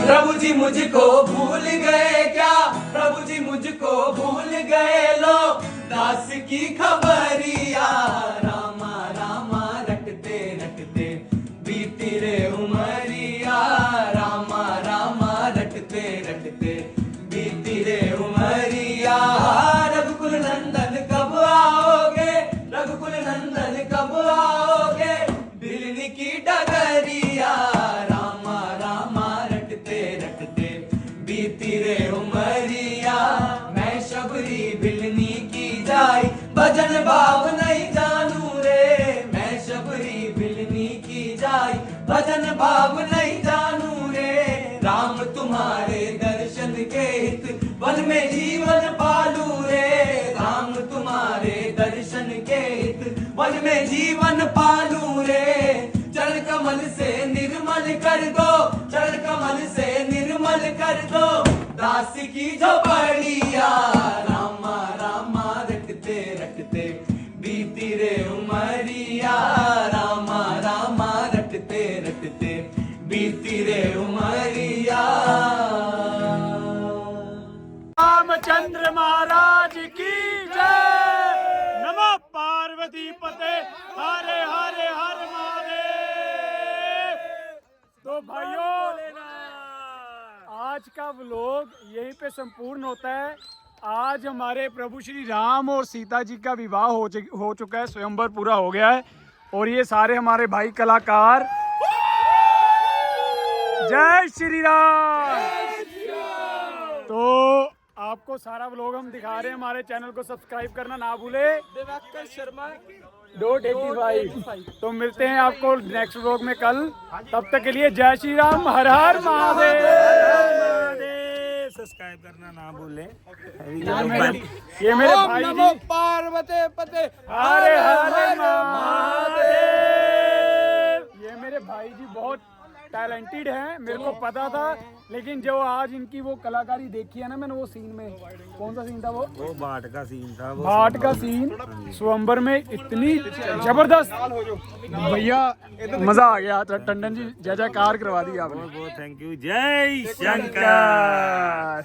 प्रभु जी मुझको भूल गए क्या, प्रभु जी मुझको भूल गए लो, दास की खबरिया। रामा रामा रटते रटते बीती रे उमरिया। रामा रामा रटते रटते बीती रे उमरिया। रघुकुल नंदन कब आओगे, रघुकुल नंदन कब आओगे, बिलनी की डगरिया। रामा रामा रटते रटते बीती रे उमरिया। मैं शबरी बिलनी की जाई, भजन भाव नहीं जानू रे। मैं शबरी बिलनी की जाई, भजन भाव नहीं जानू रे। राम तुम्हारे दर्शन के हित वन में जीवन पालू रे। राम तुम्हारे दर्शन के हित वन में जीवन पालू रे। चरण कमल से निर्मल कर दो, चरण कमल से निर्मल कर दो, दास की झोपड़िया। रामा रामा रटते रटते बीती रे उमरिया। रामा रामा रटते रटते बीती रे उमरिया। रामचंद्र महाराज की जय। नमः पार्वती पते, हरे हरे हर महादेव। तो भाइयों, आज का व्लॉग यहीं पे संपूर्ण होता है। आज हमारे प्रभु श्री राम और सीता जी का विवाह हो चुका है, स्वयंवर पूरा हो गया है। और ये सारे हमारे भाई कलाकार, जय श्री राम। तो आपको सारा व्लॉग हम दिखा रहे हैं। हमारे चैनल को सब्सक्राइब करना ना भूले। दिवाकर शर्मा .85। तो मिलते हैं आपको नेक्स्ट व्लॉग में कल। तब तक के लिए जय श्री राम, हर हर महादेव। सब्सक्राइब करना ना भूलें। ये मेरे भाई जी, पार्वती पते, हरे हरे महादेव। ये मेरे भाई जी बहुत टैलेंटेड हैं, मेरे को पता था। लेकिन जो आज इनकी वो कलाकारी देखी है ना मैंने, वो सीन में, कौन सा सीन था वो भाट का सीन था। भाट का सीन स्वयंवर में इतनी जबरदस्त भैया, मजा आ गया। टंडन जी जय जयकार करवा दी आपने। बहुत बहुत थैंक यू। जय शंकर।